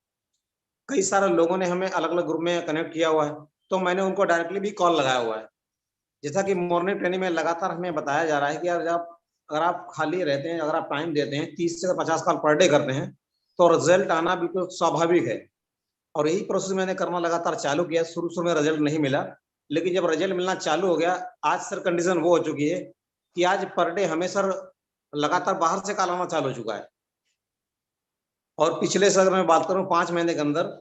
E: कई सारे लोगों ने हमें अलग अलग ग्रुप में कनेक्ट किया हुआ है, तो मैंने उनको डायरेक्टली भी कॉल लगाया हुआ है। जैसा कि मॉर्निंग ट्रेनिंग में लगातार हमें बताया जा रहा है कि यार जब अगर आप खाली रहते हैं, अगर आप टाइम देते हैं, 30 से 50 कॉल पर डे करते हैं, तो रिजल्ट आना बिल्कुल स्वाभाविक है। और यही प्रोसेस मैंने करना लगातार चालू किया। शुरू शुरू में रिजल्ट नहीं मिला, लेकिन जब रिजल्ट मिलना चालू हो गया, आज सर कंडीशन वो हो चुकी है कि आज पर डे हमें सर लगातार बाहर से कॉल आना चालू हो चुका है। और पिछले सर मैं बात करूं 5 महीने के अंदर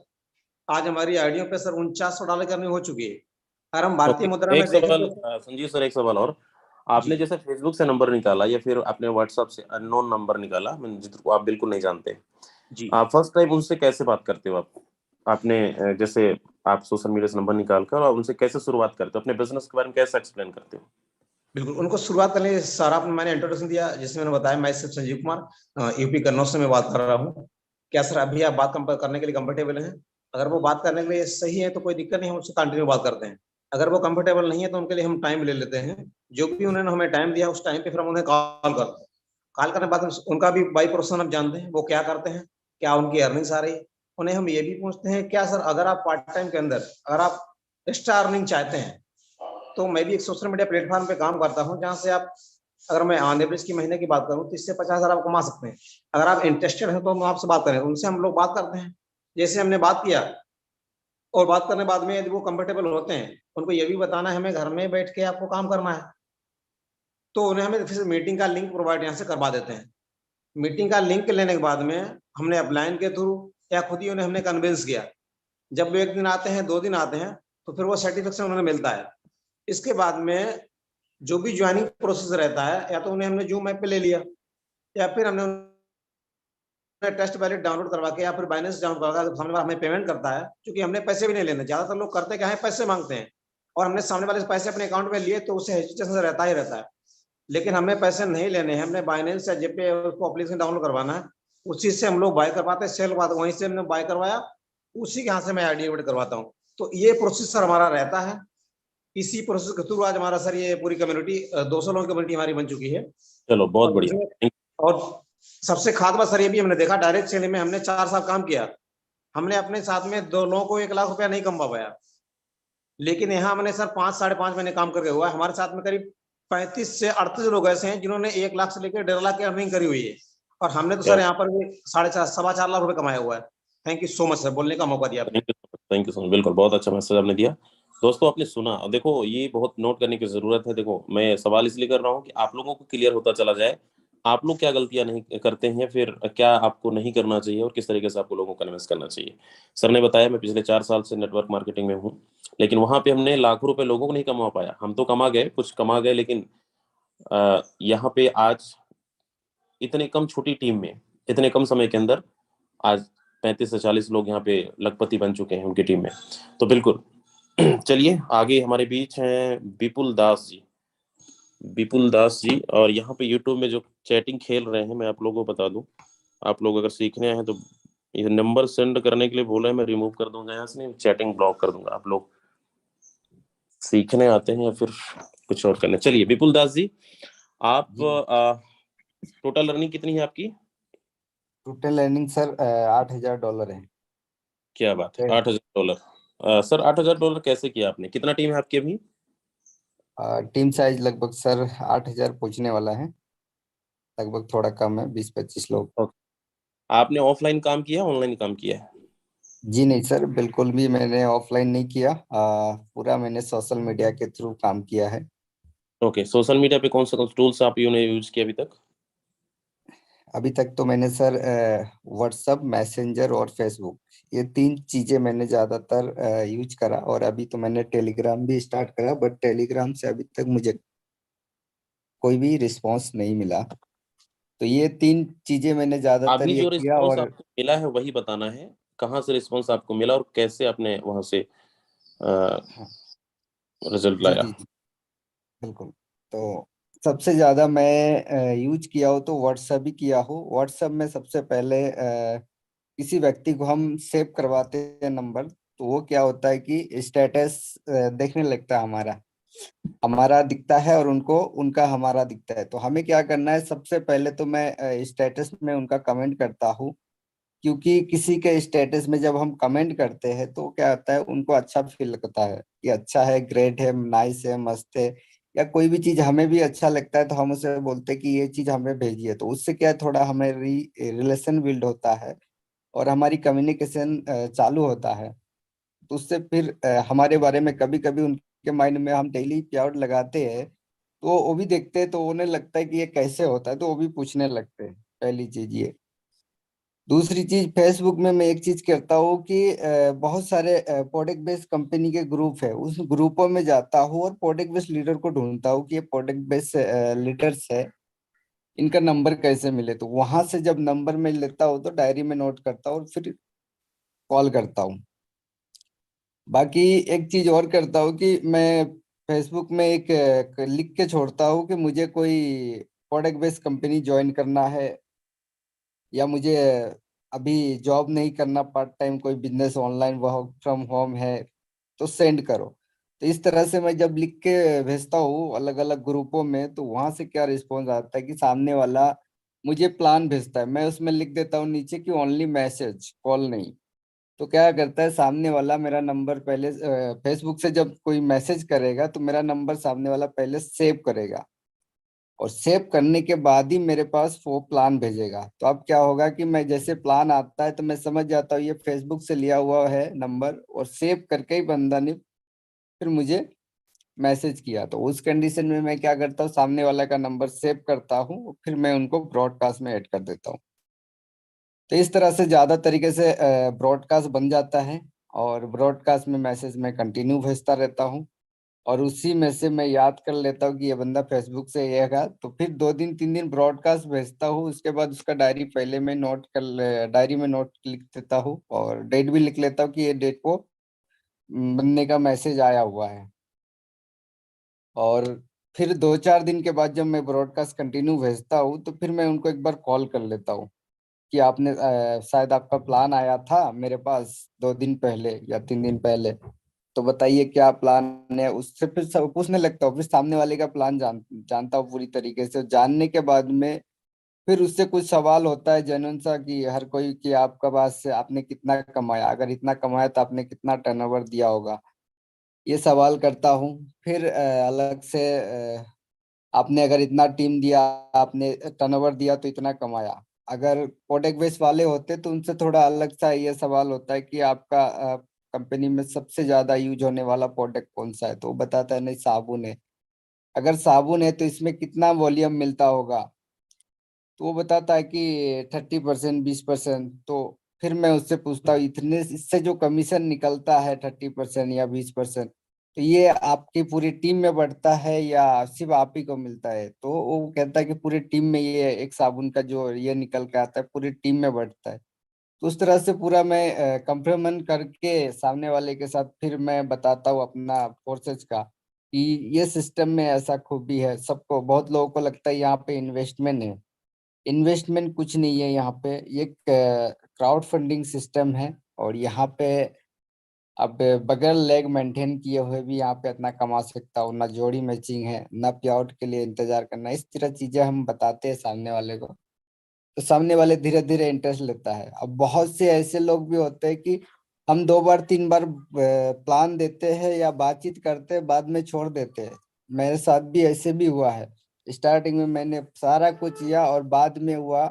E: आज हमारी आईडियो पे सर $4900 करनी हो चुकी है। अगर हम भारतीय मुद्रा
C: एक
E: में देखें
C: सवाल
E: तो
C: संजीव सर, एक सवाल और। आपने
E: जी
C: जैसे फेसबुक से नंबर निकाला या फिर आपने व्हाट्सएप से अननोन नंबर निकाला, जिनको आप बिल्कुल नहीं जानते,
E: जी
C: आप फर्स्ट टाइम उनसे कैसे बात करते हो? आप आपने जैसे आप सोशल मीडिया से नंबर निकाल कर और उनसे कैसे शुरुआत करते हो, अपने बिजनेस के बारे में कैसे एक्सप्लेन करते हो?
E: बिल्कुल, उनको शुरुआत करने सारा मैंने इंट्रोडक्शन दिया, जिसमें मैंने बताया मैं सिर्फ संजीव कुमार यूपी कन्नौज से मैं बात कर रहा हूँ। क्या सर अभी आप बात करने के लिए कंफर्टेबल हैं? अगर वो बात करने के लिए सही है तो कोई दिक्कत नहीं, हम उससे कंटिन्यू बात करते हैं। अगर वो कंफर्टेबल नहीं है तो उनके लिए हम टाइम ले लेते हैं। जो भी उन्होंने हमें टाइम दिया उस टाइम पे फिर हम उन्हें कॉल करते हैं। कॉल करने के बाद उनका भी बाई प्रोफेशन हम जानते हैं, वो क्या करते हैं, क्या उनकी अर्निंग्स आ रही है। उन्हें हम ये भी पूछते हैं, क्या सर अगर आप पार्ट टाइम के अंदर अगर आप एक्स्ट्रा अर्निंग चाहते हैं, तो मैं भी एक सोशल मीडिया प्लेटफॉर्म पे काम करता हूं, जहां से आप अगर मैं ऑन एवरेज की महीने की बात करूं तो इससे 50,000 आप कमा सकते हैं। अगर आप इंटरेस्टेड हैं तो हम आपसे बात करें, उनसे हम लोग बात करते हैं। जैसे हमने बात किया, और बात करने बाद में यदि वो कंफर्टेबल होते हैं, उनको ये भी बताना है हमें घर में बैठ के आपको काम करना है, तो उन्हें हमें फिर मीटिंग का लिंक प्रोवाइड यहाँ से करवा देते हैं। मीटिंग का लिंक लेने के बाद में हमने अपलाइन के थ्रू या खुद ही उन्हें हमने कन्विंस किया। जब वो 1 दिन आते हैं, 2 दिन आते हैं, तो फिर वो सर्टिफिकेशन उन्हें मिलता है। इसके बाद में जो भी ज्वाइनिंग प्रोसेस रहता है, या तो उन्हें हमने जूम ऐप पे ले लिया, या फिर हमने टेस्ट वैलिड डाउनलोड करवा के, या फिर बाइनेंस डाउनलोड करवा के सामने वाला हमें पेमेंट करता है, क्योंकि हमने पैसे भी नहीं लेने। ज्यादातर लोग करते क्या है, पैसे मांगते हैं, और हमने सामने वाले से पैसे अपने अकाउंट में लिए तो उसे हेजिटेशन रहता ही रहता है। लेकिन हमें पैसे नहीं लेने हैं, हमने बाइनेंस या जेपे उसको एप्लीकेशन डाउनलोड करवाना है, उसी से हम लोग बाय करवाते हैं, सेल करवाते हैं, वहीं से हमने बाय करवाया, उसी के यहाँ से मैं आईडी करवाता हूँ। तो ये प्रोसेसर हमारा रहता है। इसी प्रोसेस के थ्रू आज हमारा सर ये पूरी कम्युनिटी 200 लोगों की कम्युनिटी हमारी बन चुकी है।
C: चलो बहुत
E: और
C: बढ़िया।
E: इसमें- और सबसे खास बात सर ये भी हमने देखा, डायरेक्ट सेलिंग में हमने 4 साल काम किया, हमने अपने साथ में 2 लोगों को 1 लाख रुपया नहीं कमा पाया, लेकिन यहाँ हमने सर 5 साढ़े 5 महीने काम करके हुआ है। हमारे साथ में करीब 35 से 38 लोग ऐसे हैं जिन्होंने 1 लाख से लेकर 1.5 लाख की अर्निंग करी हुई है, और हमने तो सर यहाँ पर भी 4.5 लाख रुपए कमाया हुआ है। Thank you so much sir, बोलने का मौका दिया आपने।
C: थैंक यू सो मच, बिल्कुल बहुत अच्छा मैसेज आपने दिया। दोस्तों आपने सुना, और देखो ये बहुत नोट करने की जरूरत है। देखो मैं सवाल इसलिए कर रहा हूँ कि आप लोगों को क्लियर होता चला जाए आप लोग क्या गलतियां नहीं करते हैं, फिर क्या आपको नहीं करना चाहिए और किस तरीके से आपको लोगों को कन्विंस करना चाहिए। सर ने बताया मैं पिछले 4 साल से नेटवर्क मार्केटिंग में हूँ, लेकिन वहां पे हमने लाखों रुपए लोगों को नहीं कमा पाया। हम तो कमा गए, कुछ कमा गए, लेकिन यहाँ पे आज इतने कम छोटी टीम में इतने कम समय के अंदर आज 35 से 40 लोग यहाँ पे लखपति बन चुके हैं उनकी टीम में। तो बिल्कुल चलिए आगे हमारे बीच हैं विपुल दास जी। विपुल दास जी, और यहाँ पे यूट्यूब में जो चैटिंग खेल रहे हैं मैं आप लोगों को बता दूं, आप लोग अगर सीखने आए हैं तो ये नंबर सेंड करने के लिए बोला है, मैं रिमूव कर दूंगा यहाँ से, नहीं चैटिंग ब्लॉक कर दूंगा। आप लोग सीखने आते हैं या फिर कुछ और करने। चलिए विपुल दास जी, आप टोटल अर्निंग कितनी है आपकी?
F: टोटल अर्निंग सर $8,000 है।
C: क्या बात है,
F: है।
C: $8,000। सर $8,000 कैसे किया आपने? कितना टीम है आपकी अभी?
F: टीम साइज लगभग सर 8,000 पहुंचने वाला है, लगभग थोड़ा कम है, 20-25 लोग।
C: ओके। आपने ऑफलाइन काम किया, ऑनलाइन काम किया है?
F: जी नहीं सर, बिल्कुल भी मैंने ऑफलाइन नहीं किया, पूरा मैंने सोशल मीडिया के थ्रू काम किया है।
C: ओके, सोशल मीडिया पे कौन सा टूल्स आप यूज किया अभी तक?
F: अभी तक तो मैंने सर व्हाट्सएप, मैसेंजर और फेसबुक, ये 3 चीजें मैंने ज्यादातर यूज करा। और अभी तो मैंने टेलीग्राम भी स्टार्ट करा, बट टेलीग्राम से अभी तक मुझे कोई भी रिस्पॉन्स नहीं मिला। तो ये 3 चीजें मैंने ज्यादातर
C: अभी
F: ये
C: जो
F: किया।
C: रिस्पॉन्स
F: और
C: आपको मिला है वही बताना है, कहाँ से रिस्पॉन्स आपको मिला और कैसे आपने वहां से रिजल्ट
F: जी
C: लाया।
F: जी जी बिल्कुल। तो सबसे ज्यादा मैं यूज किया हो तो व्हाट्सएप ही किया हो। व्हाट्सएप में सबसे पहले किसी व्यक्ति को हम सेव करवाते हैं नंबर, तो वो क्या होता है कि स्टेटस देखने लगता है, हमारा हमारा दिखता है और उनको उनका हमारा दिखता है। तो हमें क्या करना है, सबसे पहले तो मैं स्टेटस में उनका कमेंट करता हूँ, क्योंकि किसी के स्टेटस में जब हम कमेंट करते हैं तो क्या होता है, उनको अच्छा फील लगता है कि अच्छा है, ग्रेट है, नाइस है, मस्त है, या कोई भी चीज हमें भी अच्छा लगता है तो हम उसे बोलते हैं कि ये चीज हमें भेजिए। तो उससे क्या है, थोड़ा हमारी रिलेशन बिल्ड होता है और हमारी कम्युनिकेशन चालू होता है। तो उससे फिर हमारे बारे में कभी कभी उनके माइंड में हम डेली प्यार लगाते हैं, तो वो भी देखते हैं, तो उन्हें लगता है कि ये कैसे होता है, तो वो भी पूछने लगते हैं। पहली चीज ये। दूसरी चीज, फेसबुक में मैं एक चीज करता हूँ कि बहुत सारे प्रोडक्ट बेस्ड कंपनी के ग्रुप है, उस ग्रुपों में जाता हूँ और प्रोडक्ट बेस्ड लीडर को ढूंढता हूँ कि ये प्रोडक्ट बेस्ड लीडर्स है, इनका नंबर कैसे मिले। तो वहां से जब नंबर में लेता हूँ तो डायरी में नोट करता हूँ और फिर कॉल करता हूँ। बाकी एक चीज और करता हूँ कि मैं फेसबुक में एक लिख के छोड़ता हूँ कि मुझे कोई प्रोडक्ट बेस्ड कंपनी ज्वाइन करना है, या मुझे अभी जॉब नहीं करना, पार्ट टाइम कोई business online work from home है तो सेंड करो। तो इस तरह से मैं जब लिख के भेजता हूँ अलग अलग ग्रुपों में, तो वहां से क्या रिस्पॉन्स आता है कि सामने वाला मुझे प्लान भेजता है, मैं उसमें लिख देता हूँ नीचे कि ओनली मैसेज, कॉल नहीं। तो क्या करता है, सामने वाला मेरा नंबर पहले फेसबुक से जब कोई मैसेज करेगा तो मेरा नंबर सामने वाला पहले सेव करेगा, और सेव करने के बाद ही मेरे पास वो प्लान भेजेगा। तो अब क्या होगा कि मैं जैसे प्लान आता है तो मैं समझ जाता हूँ ये फेसबुक से लिया हुआ है नंबर, और सेव करके ही बंदा ने फिर मुझे मैसेज किया। तो उस कंडीशन में मैं क्या करता हूँ, सामने वाला का नंबर सेव करता हूँ, फिर मैं उनको ब्रॉडकास्ट में ऐड कर देता हूँ। तो इस तरह से ज्यादा तरीके से ब्रॉडकास्ट बन जाता है, और ब्रॉडकास्ट में मैसेज मैं कंटिन्यू भेजता रहता हूँ, और उसी में से मैं याद कर लेता हूँ कि ये बंदा फेसबुक से ये है, तो फिर 2 दिन 3 दिन ब्रॉडकास्ट भेजता हूँ। उसके बाद उसका डायरी पहले मैं डायरी में नोट लिख देता हूँ, और डेट भी लिख लेता हूँ कि ये डेट को बनने का मैसेज आया हुआ है। और फिर 2-4 दिन के बाद जब मैं ब्रॉडकास्ट कंटिन्यू भेजता हूँ तो फिर मैं उनको एक बार कॉल कर लेता हूँ कि आपने शायद आपका प्लान आया था मेरे पास 2 दिन पहले या 3 दिन पहले, तो बताइए क्या प्लान है। उससे फिर सब पूछने लगता हूँ, फिर सामने वाले का प्लान जानता हूँ पूरी तरीके से। जानने के बाद में फिर उससे कुछ सवाल होता है जेन्युइन सा कि हर कोई कि आपका पास से आपने कितना कमाया, अगर इतना कमाया तो आपने कितना टर्नओवर दिया होगा, ये सवाल करता हूँ। फिर अलग से आपने अगर इतना टीम दिया, आपने टर्नओवर दिया तो इतना कमाया। अगर प्रोडक्ट बेस वाले होते तो उनसे थोड़ा अलग सा ये सवाल होता है कि आपका कंपनी में सबसे ज्यादा यूज होने वाला प्रोडक्ट कौन सा है, तो वो बताता है नहीं साबुन है। अगर साबुन है तो इसमें कितना वॉल्यूम मिलता होगा, तो वो बताता है कि 30%, 20%। तो फिर मैं उससे पूछता हूँ इतने इससे जो कमीशन निकलता है 30% या 20%, तो ये आपकी पूरी टीम में बढ़ता है या सिर्फ आप ही को मिलता है। तो वो कहता है कि पूरी टीम में ये एक साबुन का जो ये निकल के आता है पूरी टीम में बढ़ता है। तो उस तरह से पूरा मैं कंपेयरमेंट करके सामने वाले के साथ फिर मैं बताता हूँ अपना फोर्सेज का कि ये सिस्टम में ऐसा खूबी है। सबको, बहुत लोगों को लगता है यहाँ पे इन्वेस्टमेंट है। इन्वेस्टमेंट कुछ नहीं है यहाँ पे, ये क्राउड फंडिंग सिस्टम है। और यहाँ पे अब बगैर लेग मेंटेन किए हुए भी यहाँ पे इतना कमा सकता हूँ, ना जोड़ी मैचिंग है, ना पे आउट के लिए इंतजार करना। इस तरह चीजें हम बताते हैं सामने वाले को, तो सामने वाले धीरे धीरे इंटरेस्ट लेता है। अब बहुत से ऐसे लोग भी होते हैं कि हम 2 बार 3 बार प्लान देते हैं या बातचीत करते हैं, बाद में छोड़ देते हैं। मेरे साथ भी ऐसे भी हुआ है। स्टार्टिंग में मैंने सारा कुछ किया और बाद में हुआ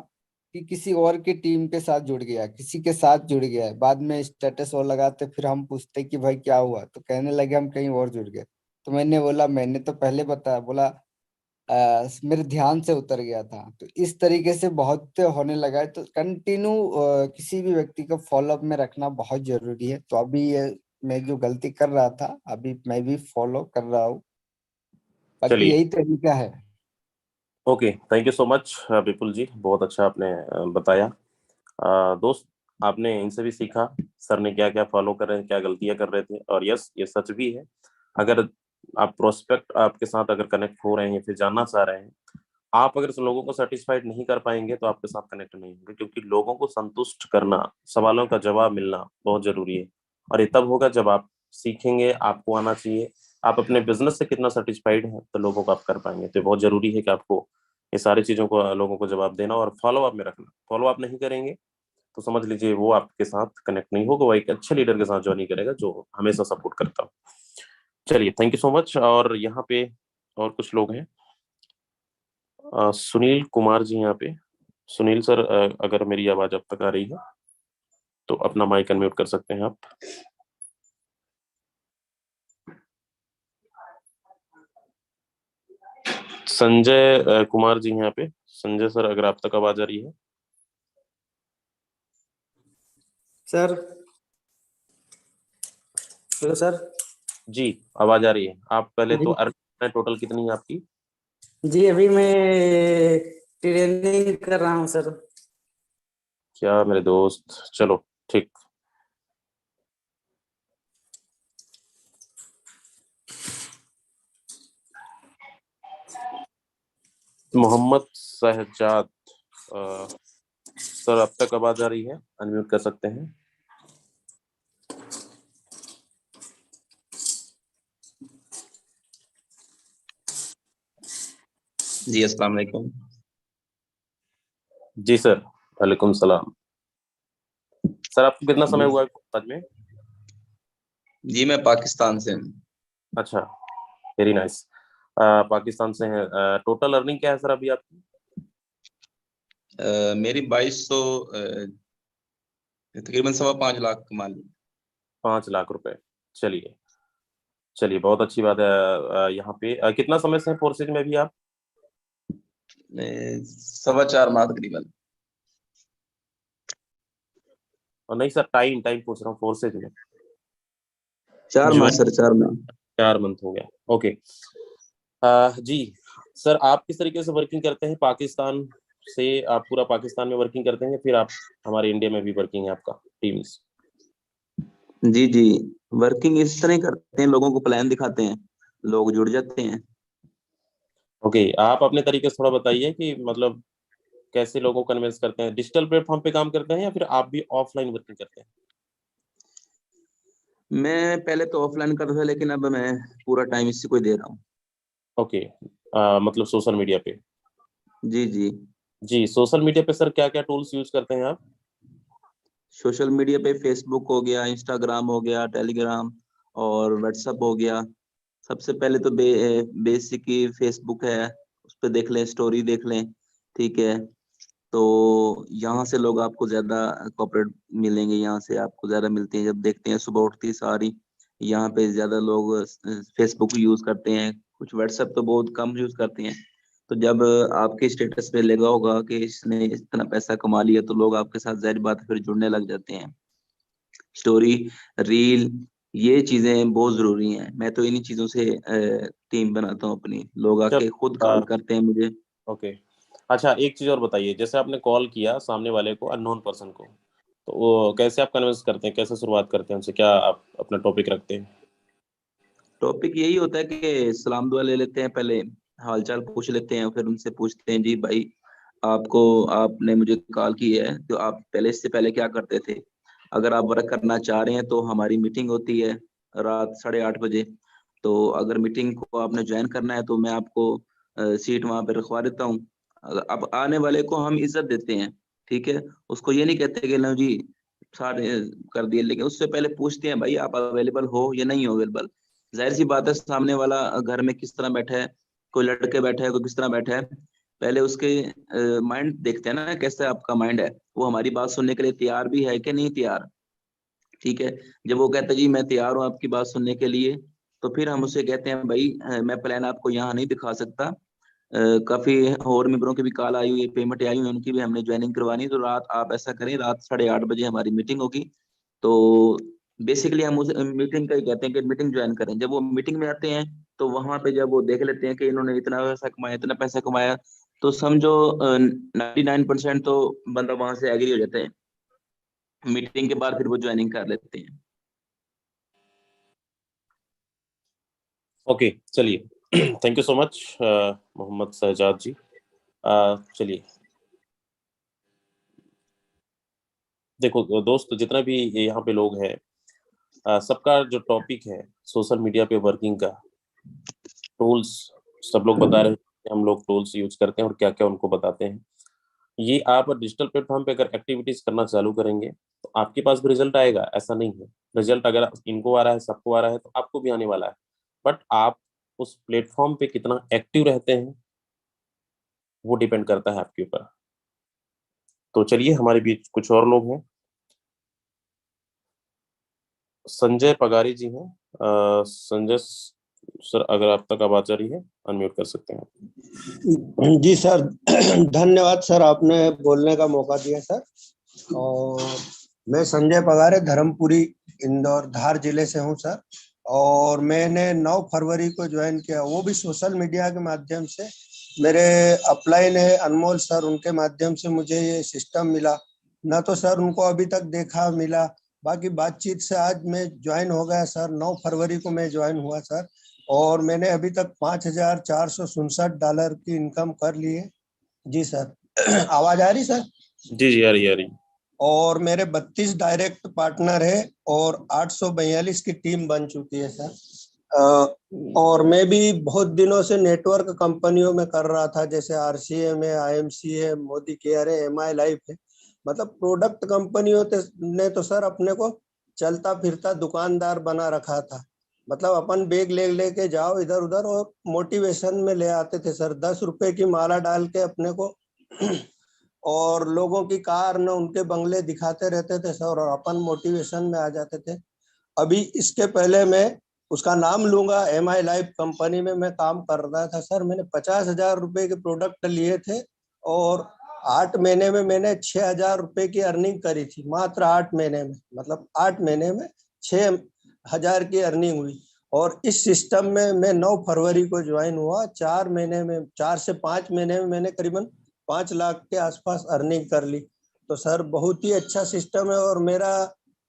F: कि किसी और की टीम के साथ जुड़ गया, किसी के साथ जुड़ गया है। बाद में स्टेटस और लगाते, फिर हम पूछते कि भाई क्या हुआ, तो कहने लगे हम कहीं और जुड़ गए। तो मैंने बोला मैंने तो पहले बताया, बोला मेरे ध्यान से उतर गया था। तो इस तरीके से बहुत होने लगा है। तो कंटिन्यू किसी भी व्यक्ति को फॉलोअप में रखना बहुत जरूरी है। तो अभी ये मैं जो गलती कर रहा था अभी मैं भी फॉलो कर रहा हूँ। बाकी
C: चलिए,
F: यही तरीका है।
C: Okay, thank you so much Vipul ji, बहुत अच्छा आपने बताया। दोस्त, आपने इनसे भी सीखा सर ने क्या क्या फॉलो कर रहे हैं, क्या गलतियां कर रहे थे। और यस, ये सच भी है। अगर आप प्रोस्पेक्ट आपके साथ अगर कनेक्ट हो रहे हैं या फिर जानना चाह रहे हैं, आप अगर लोगों को सेटिस्फाइड नहीं कर पाएंगे तो आपके साथ कनेक्ट नहीं होंगे, क्योंकि लोगों को संतुष्ट करना, सवालों का जवाब मिलना बहुत जरूरी है। और ये तब होगा जब आप सीखेंगे, आपको आना चाहिए। आप अपने बिजनेस से कितना सेटिस्फाइड हैं तो लोगों को आप कर पाएंगे। तो बहुत जरूरी है कि आपको ये सारी चीजों को लोगों को जवाब देना और फॉलो अप में रखना। फॉलो अप नहीं करेंगे तो समझ लीजिए वो आपके साथ कनेक्ट नहीं होगा, वो एक अच्छे लीडर के साथ ज्वाइन नहीं करेगा जो हमेशा सपोर्ट करता हो। चलिए, थैंक यू सो मच। और यहाँ पे और कुछ लोग हैं। सुनील कुमार जी यहाँ पे। सुनील सर, अगर मेरी आवाज अब तक आ रही है तो अपना माइक अनम्यूट कर सकते हैं आप। संजय कुमार जी यहाँ पे। संजय सर, अगर आप तक आवाज आ रही है।
G: Sir, hello sir.
C: जी, आवाज आ रही है। आप पहले तो
G: जी
C: टोटल कितनी है आपकी?
G: जी, अभी मैं ट्रेनिंग कर रहा हूँ सर।
C: क्या मेरे दोस्त, चलो ठीक। मोहम्मद शहजाद सर, अब तक आवाज आ रही है? अनम्यूट कर सकते हैं।
H: जी अस्सलाम वालेकुम।
C: जी सर, वालेकुम सलाम। सर, आपको कितना समय हुआ है आज में?
H: जी मैं पाकिस्तान से हूँ।
C: अच्छा, वेरी नाइस। पाकिस्तान से हैं। टोटल अर्निंग क्या है सर अभी आपकी?
H: मेरी 2200 तकरीबन 5.25 लाख कमा ली।
C: 5 लाख रुपए। चलिए चलिए, बहुत अच्छी बात है। यहाँ पे कितना समय से हैं फोर्सेज में भी आप?
H: 4.25 माह तकरीबन।
C: और नहीं सर, टाइम टाइम पूछ रहा हूँ फोर्सेज में।
H: 4 माह सर, 4 माह।
C: 4 मंथ हो गया। ओके। जी सर, आप किस तरीके से वर्किंग करते हैं पाकिस्तान से? आप पूरा पाकिस्तान में वर्किंग करते हैं या फिर आप हमारे इंडिया में भी वर्किंग है आपका टीम्स?
H: जी जी, वर्किंग इस तरह करते हैं, लोगों को प्लान दिखाते हैं, लोग जुड़ जाते हैं।
C: ओके, आप अपने तरीके से थोड़ा बताइए कि मतलब कैसे लोगों को कन्विंस करते हैं? डिजिटल प्लेटफॉर्म पे काम करते हैं या फिर आप भी ऑफलाइन वर्किंग करते हैं?
H: मैं पहले तो ऑफलाइन करता था, लेकिन अब मैं पूरा टाइम इसी को ही दे रहा हूँ।
C: ओके, मतलब सोशल मीडिया पे।
H: जी जी।
C: जी, सोशल मीडिया पे सर क्या क्या टूल्स यूज करते हैं आप?
H: सोशल मीडिया पे फेसबुक हो गया, इंस्टाग्राम हो गया, टेलीग्राम और व्हाट्सएप हो गया। सबसे पहले तो बेसिक ही फेसबुक है, उस पर देख लें, स्टोरी देख लें, ठीक है। तो यहाँ से लोग आपको ज्यादा कॉर्पोरेट मिलेंगे, यहाँ से आपको ज्यादा मिलते हैं। जब देखते हैं सुबह उठती ही सारी यहाँ पे ज्यादा लोग फेसबुक यूज करते हैं, कुछ व्हाट्सएप तो बहुत कम यूज करते हैं। तो जब आपके स्टेटस पे लगा होगा कि इसने इतना पैसा कमा लिया, तो लोग आपके साथ जाहिर बात है फिर जुड़ने लग जाते हैं। स्टोरी, रील, ये चीजें बहुत जरूरी हैं। मैं तो इन्हीं चीजों से टीम बनाता हूँ अपनी। लोग
C: चल,
H: आके खुद कॉल करते हैं मुझे।
C: ओके। अच्छा, एक चीज और बताइए, जैसे आपने कॉल किया सामने वाले को, अननोन पर्सन को, तो वो कैसे आप कन्विंस करते हैं, कैसे शुरुआत करते हैं उनसे, क्या आप अपना टॉपिक रखते हैं?
H: टॉपिक यही होता है कि सलाम दुआ ले लेते हैं, पहले हालचाल पूछ लेते हैं, फिर उनसे पूछते हैं, जी भाई आपने मुझे कॉल की है, तो आप पहले इससे पहले क्या करते थे? अगर आप वर्क करना चाह रहे हैं तो हमारी मीटिंग होती है रात 8:30 बजे। तो अगर मीटिंग को आपने ज्वाइन करना है तो मैं आपको सीट वहां पे रखवा देता हूँ। अब आने वाले को हम इज्जत देते हैं, ठीक है। उसको ये नहीं कहते कि लो जी सारे कर दिए, लेकिन उससे पहले पूछते हैं, भाई आप अवेलेबल हो या नहीं हो अवेलेबल। जाहिर सी बात है, सामने वाला घर में किस तरह बैठा है, कोई लड़के बैठा है, कोई किस तरह बैठा है, पहले उसके माइंड देखते हैं ना, कैसा आपका माइंड है, वो हमारी बात सुनने के लिए तैयार भी है कि नहीं तैयार, ठीक है। जब वो कहता है जी मैं तैयार हूँ आपकी बात सुनने के लिए, तो फिर हम उसे कहते हैं, भाई मैं प्लान आपको यहाँ नहीं दिखा सकता, काफी और मेंबरों की भी कॉल आई हुई है, पेमेंट आई हुई है, उनकी भी हमने ज्वाइनिंग करवानी है। तो रात आप ऐसा करें, रात 8:30 बजे हमारी मीटिंग होगी। तो बेसिकली हम उस मीटिंग का ही कहते हैं कि मीटिंग ज्वाइन करें। जब वो मीटिंग में आते हैं तो वहां पे जब वो देख लेते हैं कि इन्होंने इतना पैसा कमाया, इतना पैसा कमाया, तो समझो 99% तो बंदा वहां से एग्री हो जाता है। मीटिंग के बाद फिर वो ज्वाइनिंग कर लेते हैं।
C: ओके, चलिए। Thank you so much Mohammad Shahzad ji. चलिए, देखो दोस्त, जितना भी यहाँ पे लोग हैं, सबका जो टॉपिक है सोशल मीडिया पे वर्किंग का, टूल्स, सब लोग बता रहे हैं कि हम लोग टूल्स यूज करते हैं और क्या क्या उनको बताते हैं। ये आप डिजिटल प्लेटफॉर्म पे अगर एक्टिविटीज करना चालू करेंगे तो आपके पास भी रिजल्ट आएगा, ऐसा नहीं है। रिजल्ट अगर इनको आ रहा है, सबको आ रहा है, तो आपको भी आने वाला है। बट आप उस प्लेटफॉर्म पे कितना एक्टिव रहते हैं वो डिपेंड करता है आपके ऊपर। तो चलिए, हमारे बीच कुछ और लोग हैं। संजय पगारी जी हैं। संजय सर, अगर आप तक आवाज आ रही है, अनम्यूट कर सकते हैं।
I: जी सर, धन्यवाद सर, आपने बोलने का मौका दिया सर। और मैं संजय पगारे, धर्मपुरी, इंदौर, धार जिले से हूँ सर। और मैंने 9 फरवरी को ज्वाइन किया, वो भी सोशल मीडिया के माध्यम से। मेरे अपलाइन है अनमोल सर, उनके माध्यम से मुझे ये सिस्टम मिला। ना तो सर उनको अभी तक देखा मिला, बाकी बातचीत से आज मैं ज्वाइन हो गया सर। 9 फरवरी को मैं ज्वाइन हुआ सर, और मैंने अभी तक $5,467 की इनकम कर ली है। जी सर। आवाज आ रही सर?
C: जी जी, आ रही, आ रही।
I: और मेरे 32 डायरेक्ट पार्टनर है और 842 की टीम बन चुकी है सर। और मैं भी बहुत दिनों से नेटवर्क कंपनियों में कर रहा था, जैसे RCM है, IMC है, मोदी केयर है, MI लाइफ है। मतलब प्रोडक्ट कंपनियों ने तो सर अपने को चलता फिरता दुकानदार बना रखा था। मतलब अपन बैग ले लेके जाओ इधर उधर, और मोटिवेशन में ले आते थे सर, 10 रुपए की माला डाल के अपने को और लोगों की कार न उनके बंगले दिखाते रहते थे सर, और अपन मोटिवेशन में आ जाते थे। अभी इसके पहले मैं उसका नाम लूंगा, MI लाइफ कंपनी में मैं काम कर रहा था सर। मैंने 50,000 रुपए के प्रोडक्ट लिए थे, और 8 महीने में मैंने 6,000 रुपए की अर्निंग करी थी, मात्र 8 महीने में। मतलब 8 महीने में 6,000 की अर्निंग हुई। और इस सिस्टम में मैं 9 फरवरी को ज्वाइन हुआ। 4 महीने में, 4 से 5 महीने में मैंने करीबन 5 लाख के आसपास अर्निंग कर ली। तो सर बहुत ही अच्छा सिस्टम है। और मेरा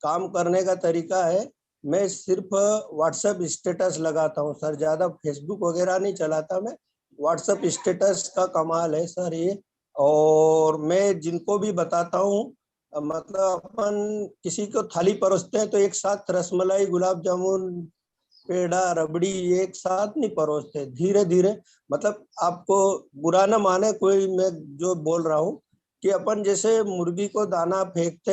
I: काम करने का तरीका है, मैं सिर्फ व्हाट्सएप स्टेटस लगाता हूँ सर, ज्यादा फेसबुक वगैरह नहीं चलाता मैं। व्हाट्सएप स्टेटस का कमाल है सर ये। और मैं जिनको भी बताता हूँ मतलब अपन किसी को थाली परोसते हैं तो एक साथ रसमलाई, गुलाब जामुन, पेड़ा, रबड़ी एक साथ नहीं परोसते, धीरे धीरे। मतलब आपको बुरा ना माने कोई, मैं जो बोल रहा हूँ कि अपन जैसे मुर्गी को दाना फेंकते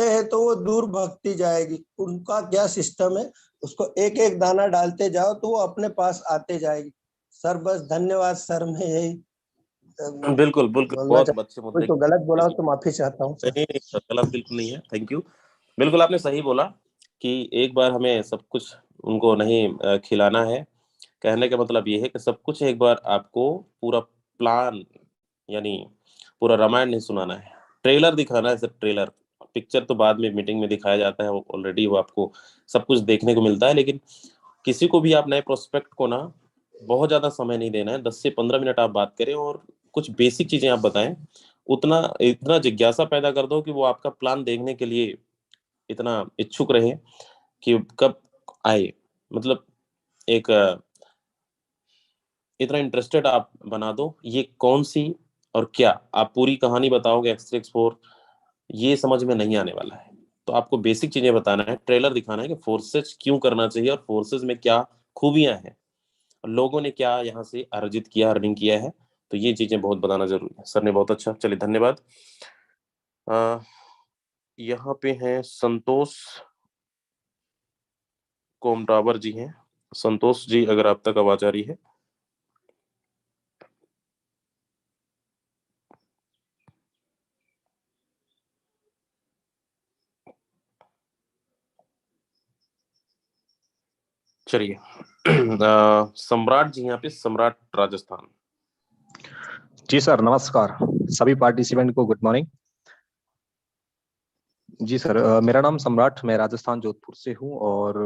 I: हैं तो वो दूर भागती जाएगी। उनका क्या सिस्टम है, उसको एक एक दाना डालते जाओ तो वो अपने पास आते जाएगी। सर बस धन्यवाद सर, मैं यही
C: बिल्कुल बिल्कुल,
I: बोलना
C: बहुत
I: चाहता
C: अच्छे
I: हूँ।
C: मुद्दे।
I: तो गलत बोला हो तो माफी चाहता हूँ सर।
C: नहीं नहीं सर, गलत बिल्कुल नहीं है, थैंक यू। बिल्कुल आपने सही बोला कि एक बार हमें सब कुछ उनको नहीं खिलाना है। कहने का मतलब ये है कि सब कुछ एक बार आपको पूरा प्लान, यानी पूरा रामायण नहीं सुनाना है, ट्रेलर दिखाना है। सिर्फ ट्रेलर, पिक्चर तो बाद में मीटिंग में दिखाया जाता है, वो ऑलरेडी वो आपको सब कुछ देखने को मिलता है। लेकिन किसी को भी आप नए प्रोस्पेक्ट को ना बहुत ज्यादा समय नहीं देना है, 10 से 15 मिनट आप बात करें और कुछ बेसिक चीजें आप बताएं। उतना इतना जिज्ञासा पैदा कर दो कि वो आपका प्लान देखने के लिए इतना इच्छुक रहे कि कब आए। मतलब एक इतना इंटरेस्टेड आप बना दो, ये कौन सी और क्या, आप पूरी कहानी बताओगे एक्स4 ये समझ में नहीं आने वाला है। तो आपको बेसिक चीजें बताना है, ट्रेलर दिखाना है कि फोर्सेस क्यों करना चाहिए और फोर्सेस में क्या खूबियां हैं, और लोगों ने क्या यहाँ से अर्जित किया, अर्निंग किया है। तो ये चीजें बहुत बताना जरूरी है। सर ने बहुत अच्छा, चलिए धन्यवाद। यहाँ पे हैं संतोष कोमटावर जी हैं। संतोष जी, अगर आप तक आवाज आ रही है। चलिए सम्राट जी यहाँ पे, सम्राट राजस्थान।
J: जी सर नमस्कार, सभी पार्टिसिपेंट को गुड मॉर्निंग। जी सर, मेरा नाम सम्राट, मैं राजस्थान जोधपुर से हूँ और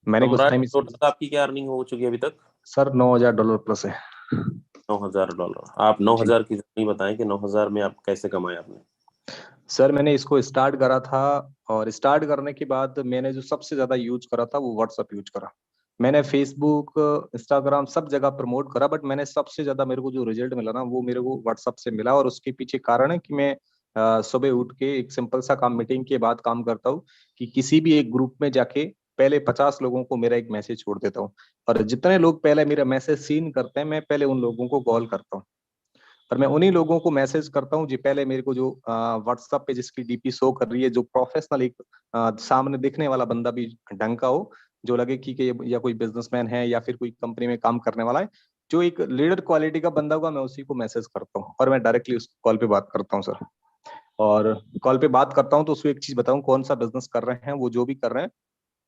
J: मैंने कुछ
C: सम्राट,
J: टाइम
C: टोटल आपकी क्या अर्निंग हो चुकी है अभी तक?
J: सर $9,000 प्लस है।
C: $9,000। आप
J: जी
C: 9,000 की जर्नी बताएं कि 9,000 में आप कैसे कमाए आपने?
J: सर, मैंने इसको स्टार्ट करा था और स्टार्ट करने के बाद मैंने जो सबसे ज्यादा यूज करा था वो व्हाट्सएप यूज करा। मैंने फेसबुक, इंस्टाग्राम सब जगह प्रमोट करा, बट मैंने सबसे ज्यादा मेरे को जो रिजल्ट मिला ना वो मेरे को व्हाट्सएप से मिला। और उसके पीछे कारण है कि मैं सुबह उठ के एक सिंपल सा काम, मीटिंग के बाद काम करता हूँ कि किसी भी एक ग्रुप में जाके पहले 50 लोगों को मेरा एक मैसेज छोड़ देता हूँ, और जितने लोग पहले मेरा मैसेज सीन करते हैं मैं पहले उन लोगों को कॉल करता हूँ। और मैं उन्हीं लोगों को मैसेज करता हूँ जी पहले मेरे को जो व्हाट्सएप पे जिसकी डीपी शो कर रही है, जो प्रोफेशनल एक सामने दिखने वाला बंदा भी ढंग का हो, जो लगे कि या कोई बिजनेसमैन है या फिर कोई कंपनी में काम करने वाला है, जो एक लीडर क्वालिटी का बंदा होगा, मैं उसी को मैसेज करता हूँ और मैं डायरेक्टली उस कॉल पे बात करता हूँ सर। और कॉल पे बात करता हूँ तो उसको एक चीज बताऊँ, कौन सा बिजनेस कर रहे हैं वो, जो भी कर रहे हैं,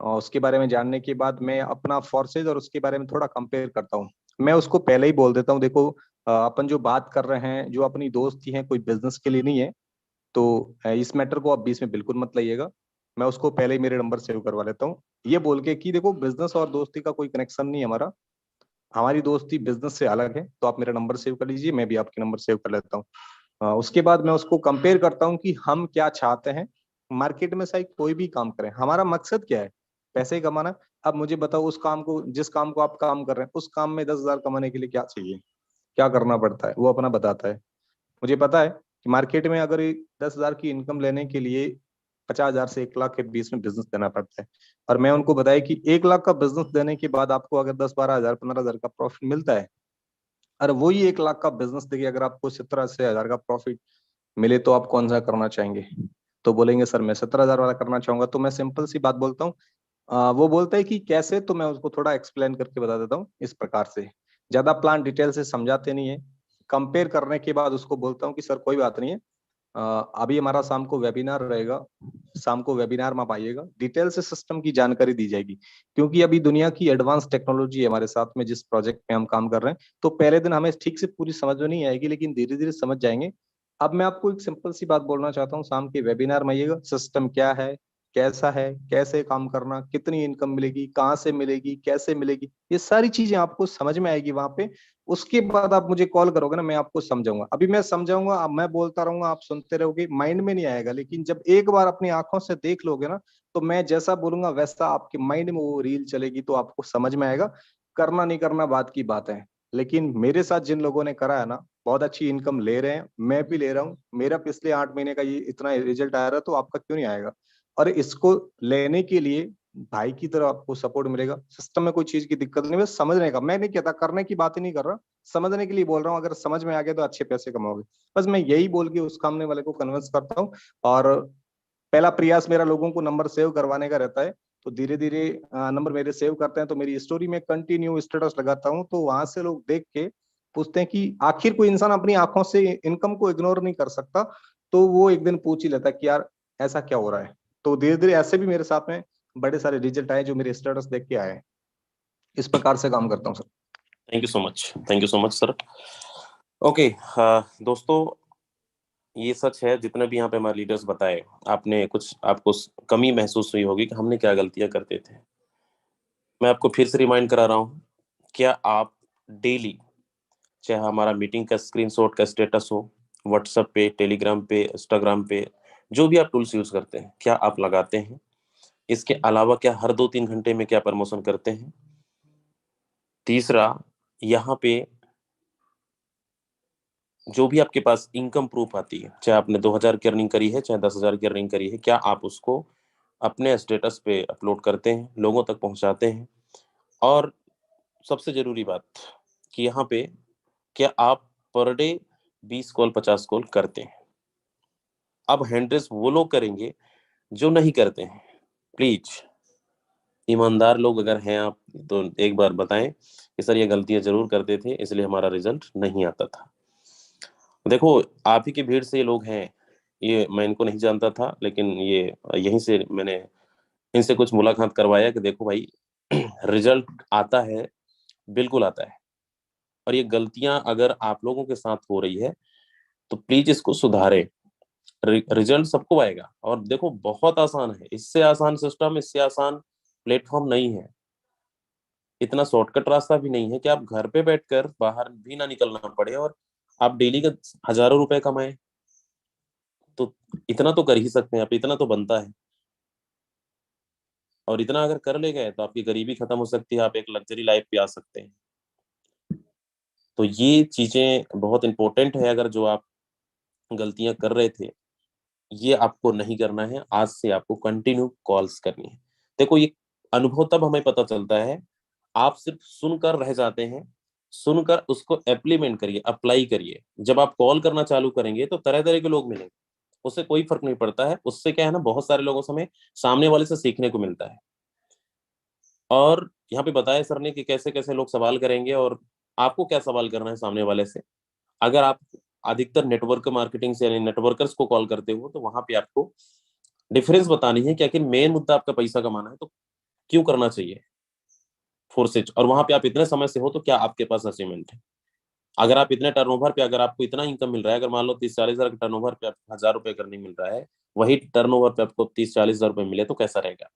J: और उसके बारे में जानने के बाद मैं अपना फोर्सेज और उसके बारे में थोड़ा कंपेयर करता हूँ। मैं उसको पहले ही बोल देता हूँ, देखो अपन जो बात कर रहे हैं, जो अपनी दोस्ती है, कोई बिजनेस के लिए नहीं है, तो इस मैटर को आप बीच में बिल्कुल मत लाइएगा। मैं उसको पहले ही मेरे नंबर सेव करवा लेता हूँ, ये बोल के कि देखो बिजनेस और दोस्ती का कोई कनेक्शन नहीं है हमारा, हमारी दोस्ती बिजनेस से अलग है, तो आप मेरा नंबर सेव कर लीजिए, मैं भी आपके नंबर सेव कर लेता हूँ। उसके बाद मैं उसको कंपेयर करता हूँ कि हम क्या चाहते हैं मार्केट में, चाहे कोई भी काम करें, हमारा मकसद क्या है, पैसे ही कमाना। अब मुझे बताओ, उस काम को, जिस काम को आप काम कर रहे हैं, उस काम में 10,000 कमाने के लिए क्या चाहिए, क्या करना पड़ता है, वो अपना बताता है। मुझे पता है कि मार्केट में अगर 10,000 की इनकम लेने के लिए 50,000 से 1 लाख के बीच में बिजनेस देना पड़ता है। और मैं उनको बताया कि 1 लाख का बिजनेस देने के बाद आपको अगर 10-12 हजार 15,000 का प्रॉफिट मिलता है, और वही 1 लाख का बिजनेस देखिए अगर आपको 17,000 का प्रॉफिट मिले, तो आप कौन सा करना चाहेंगे? तो बोलेंगे सर मैं 17,000 वाला करना चाहूंगा। तो मैं सिंपल सी बात बोलता हूँ, वो बोलता है कि कैसे, तो मैं उसको थोड़ा एक्सप्लेन करके बता देता हूँ इस प्रकार से। ज्यादा प्लान डिटेल से समझाते नहीं है, कंपेयर करने के बाद उसको बोलता हूँ कि सर कोई बात नहीं है, अभी हमारा शाम को वेबिनार रहेगा, शाम को वेबिनार में आप आइएगा, डिटेल से सिस्टम की जानकारी दी जाएगी, क्योंकि अभी दुनिया की एडवांस टेक्नोलॉजी है हमारे साथ में, जिस प्रोजेक्ट में हम काम कर रहे हैं। तो पहले दिन हमें ठीक से पूरी समझ में नहीं आएगी, लेकिन धीरे धीरे समझ जाएंगे। अब मैं आपको एक सिंपल सी बात बोलना चाहता हूँ, शाम के वेबिनार में आइएगा, सिस्टम क्या है, कैसा है, कैसे काम करना, कितनी इनकम मिलेगी, कहाँ से मिलेगी, कैसे मिलेगी, ये सारी चीजें आपको समझ में आएगी वहां पे। उसके बाद आप मुझे कॉल करोगे ना, मैं आपको समझाऊंगा। अभी मैं समझाऊंगा, अब मैं बोलता रहूंगा, आप सुनते रहोगे, माइंड में नहीं आएगा, लेकिन जब एक बार अपनी आंखों से देख लोगे ना, तो मैं जैसा बोलूंगा वैसा आपके माइंड में वो रील चलेगी, तो आपको समझ में आएगा। करना नहीं करना बात की बात है, लेकिन मेरे साथ जिन लोगों ने करा है ना, बहुत अच्छी इनकम ले रहे हैं, मैं भी ले रहा हूँ, मेरा पिछले 8 महीने का ये इतना रिजल्ट आ रहा है, तो आपका क्यों नहीं आएगा? और इसको लेने के लिए भाई की तरह आपको सपोर्ट मिलेगा। सिस्टम में कोई चीज की दिक्कत नहीं, बस समझने का। मैं नहीं कहता, करने की बात ही नहीं कर रहा, समझने के लिए बोल रहा हूँ। अगर समझ में आ गया तो अच्छे पैसे कमाओगे। बस मैं यही बोल के उस सामने वाले को कन्विंस करता हूँ। और पहला प्रयास मेरा लोगों को नंबर सेव करवाने का रहता है। तो धीरे धीरे नंबर मेरे सेव करते हैं, तो मेरी स्टोरी में कंटिन्यू स्टेटस लगाता हूँ, तो वहां से लोग देख के पूछते हैं कि आखिर कोई इंसान अपनी आंखों से इनकम को इग्नोर नहीं कर सकता। तो वो एक दिन पूछ ही लेता है कि यार ऐसा क्या हो रहा है। तो धीरे धीरे ऐसे भी मेरे साथ में बड़े सारे रिजल्ट आए जो मेरे स्टेटस देख के आए। इस प्रकार से काम करता हूँ sir.
C: Thank you so much, thank you so much sir. Okay दोस्तों, ये सच है जितने भी यहाँ पे हमारे लीडर्स बताए, आपने कुछ आपको कमी महसूस हुई होगी कि हमने क्या गलतियां करते थे। मैं आपको फिर से रिमाइंड करा रहा हूँ, क्या आप डेली, चाहे हमारा मीटिंग का स्क्रीनशॉट का स्टेटस हो, व्हाट्सएप पे, टेलीग्राम पे, इंस्टाग्राम पे, जो भी आप टूल्स यूज करते हैं, क्या आप लगाते हैं? इसके अलावा क्या हर 2-3 घंटे में क्या प्रमोशन करते हैं? तीसरा, यहाँ पे जो भी आपके पास इनकम प्रूफ आती है, चाहे आपने 2000 की अर्निंग करी है, चाहे 10,000 की अर्निंग करी है, क्या आप उसको अपने स्टेटस पे अपलोड करते हैं, लोगों तक पहुंचाते हैं? और सबसे जरूरी बात कि यहाँ पे क्या आप पर डे 20 कॉल 50 कॉल करते हैं? अब हैंड रेस वो लोग करेंगे जो नहीं करते हैं। प्लीज, ईमानदार लोग अगर हैं आप, तो एक बार बताएं कि सर ये गलतियां जरूर करते थे, इसलिए हमारा रिजल्ट नहीं आता था। देखो, आप ही की भीड़ से ये लोग हैं, ये मैं इनको नहीं जानता था, लेकिन ये यहीं से मैंने इनसे कुछ मुलाकात करवाया कि देखो भाई, रिजल्ट आता है, बिल्कुल आता है। और ये गलतियां अगर आप लोगों के साथ हो रही है तो प्लीज इसको सुधारें। रिजल्ट सबको आएगा। और देखो, बहुत आसान है, इससे आसान सिस्टम, इससे आसान प्लेटफॉर्म नहीं है। इतना शॉर्टकट रास्ता भी नहीं है कि आप घर पे बैठकर बाहर भी ना निकलना पड़े और आप डेली का हजारों रुपए कमाएं। तो इतना तो कर ही सकते हैं आप, इतना तो बनता है। और इतना अगर कर ले गए तो आपकी गरीबी खत्म हो सकती है, आप एक लग्जरी लाइफ पे आ सकते हैं। तो ये चीजें बहुत इंपॉर्टेंट है। अगर जो आप गलतियां कर रहे थे, ये आपको नहीं करना है। आज से आपको कंटिन्यू कॉल्स करनी है। देखो, ये अनुभव तब हमें पता चलता है, आप सिर्फ सुनकर रह जाते हैं। सुनकर उसको एप्लीमेंट करिए, अप्लाई करिए। जब आप कॉल करना चालू करेंगे तो तरह तरह के लोग मिलेंगे, उससे कोई फर्क नहीं पड़ता है। उससे क्या है ना, बहुत सारे लोगों से हमें सामने वाले से सीखने को मिलता है। और यहाँ पे बताया सर ने कि कैसे कैसे लोग सवाल करेंगे और आपको क्या सवाल करना है सामने वाले से। अगर आप अधिकतर नेटवर्क मार्केटिंग से यानी नेटवर्कर्स को कॉल करते हो, तो वहां पे आपको डिफरेंस बतानी है कि आखिर मेन मुद्दा आपका पैसा कमाना है, तो क्यों करना चाहिए फोर्सेज। और वहां पे आप इतने समय से हो, तो क्या आपके पास अचीवमेंट है? अगर आप इतने टर्नओवर पे, अगर आपको इतना इनकम मिल रहा है, अगर मान लो 30-40 हजार का टर्नओवर पे आपको 1000 रुपए करने मिल रहा है, वही टर्नओवर पे आपको 30-40 हजार रुपए मिले, तो कैसा रहेगा?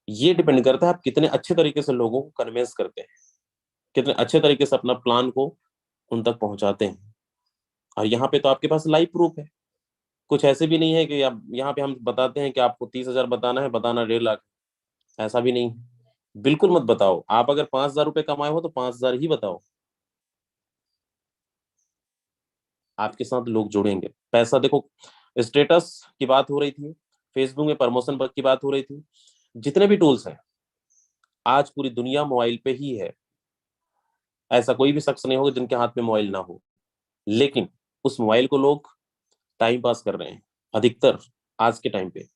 C: ये डिपेंड करता है आप कितने अच्छे तरीके से लोगों को कन्विंस करते हैं, कितने अच्छे तरीके से अपना प्लान को उन तक पहुंचाते हैं। और यहाँ पे तो आपके पास लाइव प्रूफ है। कुछ ऐसे भी नहीं है कि आप यहाँ पे हम बताते हैं कि आपको 30,000 बताना है, बताना 1.5 लाख, ऐसा भी नहीं है। बिल्कुल मत बताओ। आप अगर 5,000 रुपए कमाए हो तो 5,000 ही बताओ। आपके साथ लोग जुड़ेंगे। पैसा देखो, स्टेटस की बात हो रही थी, फेसबुक में प्रमोशन की बात हो रही थी, जितने भी टूल्स हैं, आज पूरी दुनिया मोबाइल पे ही है। ऐसा कोई भी शख्स नहीं होगा जिनके हाथ में मोबाइल ना हो। लेकिन उस मोबाइल को लोग टाइम पास कर रहे हैं अधिकतर आज के टाइम पे।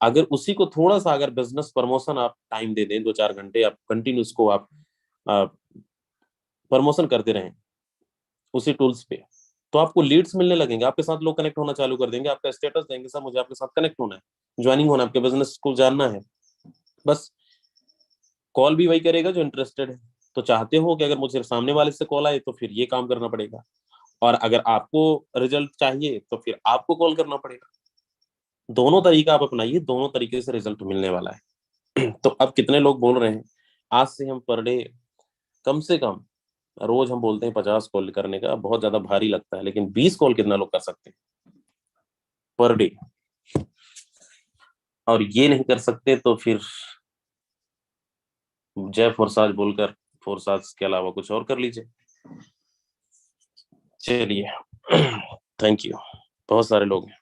C: अगर उसी को थोड़ा सा, अगर बिजनेस प्रमोशन आप टाइम दे दें, 2-4 घंटे आप कंटिन्यू उसको आप प्रमोशन करते रहें उसी टूल्स पे, तो आपको लीड्स मिलने लगेंगे, आपके साथ लोग कनेक्ट होना चालू कर देंगे, आपका स्टेटस देंगे, सर मुझे आपके साथ कनेक्ट होना है, ज्वाइनिंग होना है, आपके बिजनेस को जानना है। बस कॉल भी वही करेगा जो इंटरेस्टेड है। तो चाहते हो कि अगर मुझे सामने वाले से कॉल आए, तो फिर ये काम करना पड़ेगा। और अगर आपको रिजल्ट चाहिए तो फिर आपको कॉल करना पड़ेगा। दोनों तरीका आप अपनाइए, दोनों तरीके से रिजल्ट मिलने वाला है। तो अब कितने लोग बोल रहे हैं, आज से हम पर डे कम से कम, रोज हम बोलते हैं 50 कॉल करने का, बहुत ज्यादा भारी लगता है, लेकिन 20 कॉल कितना लोग कर सकते हैं पर डे? और ये नहीं कर सकते तो फिर जय फोरसाज बोलकर फोरसाज के अलावा कुछ और कर लीजिए। चलिए थैंक यू, बहुत सारे लोग हैं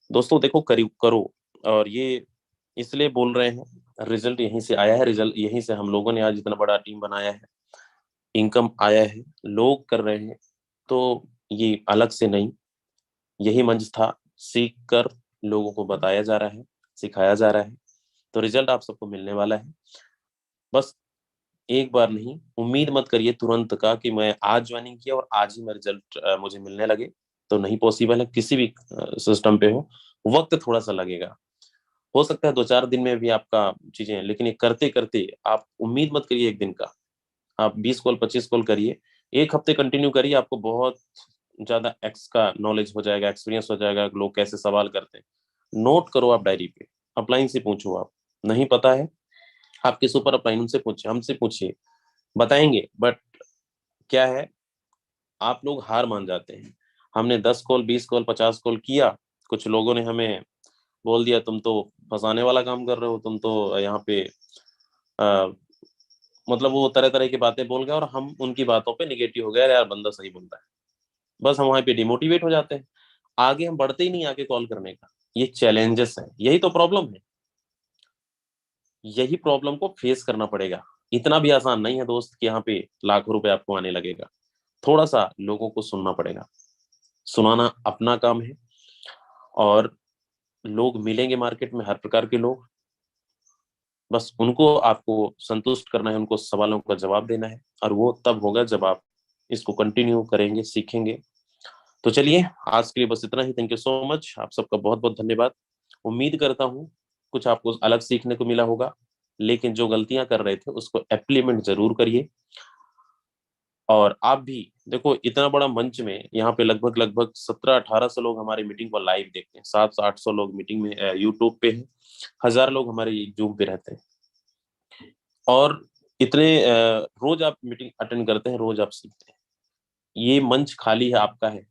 C: दोस्तों। देखो करो, और ये इसलिए बोल रहे हैं, रिजल्ट यहीं से आया है, रिजल्ट यहीं से हम लोगों ने आज इतना बड़ा टीम बनाया है, इनकम आया है, लोग कर रहे हैं, तो ये अलग से नहीं, यही मंच था, सीख कर लोगों को बताया जा रहा है, सिखाया जा रहा है, तो रिजल्ट आप सबको मिलने वाला है। बस एक बार नहीं, उम्मीद मत करिए तुरंत का कि मैं आज ज्वाइनिंग किया और आज ही मेरा रिजल्ट मुझे मिलने लगे, तो नहीं पॉसिबल है, किसी भी सिस्टम पे हो, वक्त थोड़ा सा लगेगा, हो सकता है 2-4 दिन में भी आपका चीजें, लेकिन ये करते करते आप उम्मीद मत करिए एक दिन का, आप 20 कॉल 25 कॉल करिए, एक हफ्ते कंटिन्यू करिए, आपको बहुत ज्यादा एक्स का नॉलेज हो जाएगा, एक्सपीरियंस हो जाएगा, लोग कैसे सवाल करते हैं, नोट करो आप डायरी पे, अपलाइन से पूछो, आप नहीं पता है आपके सुपर अपलाइन, उनसे पूछिए, हमसे पूछिए, बताएंगे। बट क्या है, आप लोग हार मान जाते हैं, हमने 10 कॉल 20 कॉल 50 कॉल किया, कुछ लोगों ने हमें बोल दिया तुम तो फंसाने वाला काम कर रहे हो, तुम तो यहाँ पे मतलब वो तरह तरह की बातें बोल गए, और हम उनकी बातों पे निगेटिव हो गए, यार बंदा सही बोलता है, बस हम वहां पे डिमोटिवेट हो जाते हैं, आगे हम बढ़ते ही नहीं आगे कॉल करने का। ये चैलेंजेस है, यही तो प्रॉब्लम है, यही प्रॉब्लम को फेस करना पड़ेगा। इतना भी आसान नहीं है दोस्त कि यहाँ पे लाखों रुपए आपको आने लगेगा, थोड़ा सा लोगों को सुनना पड़ेगा, सुनाना अपना काम है, और लोग मिलेंगे मार्केट में, हर प्रकार के लोग, बस उनको आपको संतुष्ट करना है, उनको सवालों का जवाब देना है, और वो तब होगा जब आप इसको कंटिन्यू करेंगे, सीखेंगे। तो चलिए आज के लिए बस इतना ही, थैंक यू सो मच, आप सबका बहुत बहुत धन्यवाद। उम्मीद करता हूँ कुछ आपको अलग सीखने को मिला होगा, लेकिन जो गलतियां कर रहे थे उसको इम्प्लीमेंट जरूर करिए। और आप भी देखो, इतना बड़ा मंच में यहाँ पे लगभग 1700-1800 लोग हमारी मीटिंग को लाइव देखते हैं, 700-800 लोग मीटिंग में यूट्यूब पे हैं, 1000 लोग हमारी जूम पे रहते हैं, और इतने रोज आप मीटिंग अटेंड करते हैं, रोज आप सीखते हैं, ये मंच खाली है, आपका है,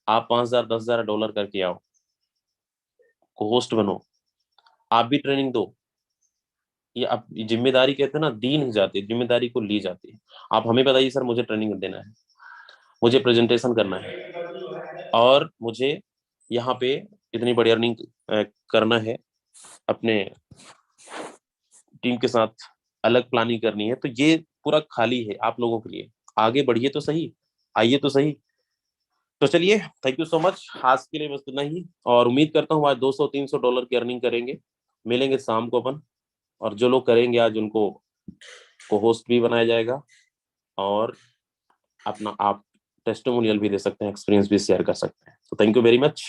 C: आप 5000 10,000 डॉलर करके आओ, को होस्ट बनो, आप भी ट्रेनिंग दो, ये आप जिम्मेदारी कहते हैं ना, दी नहीं जाती, जिम्मेदारी को ली जाती है। आप हमें बताइए सर मुझे ट्रेनिंग देना है, मुझे प्रेजेंटेशन करना है, और मुझे यहाँ पे इतनी बड़ी अर्निंग करना है, अपने टीम के साथ अलग प्लानिंग करनी है, तो ये पूरा खाली है आप लोगों के लिए, आगे बढ़िए तो सही, आइए तो सही। तो चलिए थैंक यू सो मच, आज के लिए बस इतना ही, और उम्मीद करता हूँ आज 200-300 डॉलर की अर्निंग करेंगे, मिलेंगे शाम को अपन, और जो लोग करेंगे आज उनको को होस्ट भी बनाया जाएगा, और अपना आप टेस्टिमोनियल भी दे सकते हैं, एक्सपीरियंस भी शेयर कर सकते हैं। तो थैंक यू वेरी मच।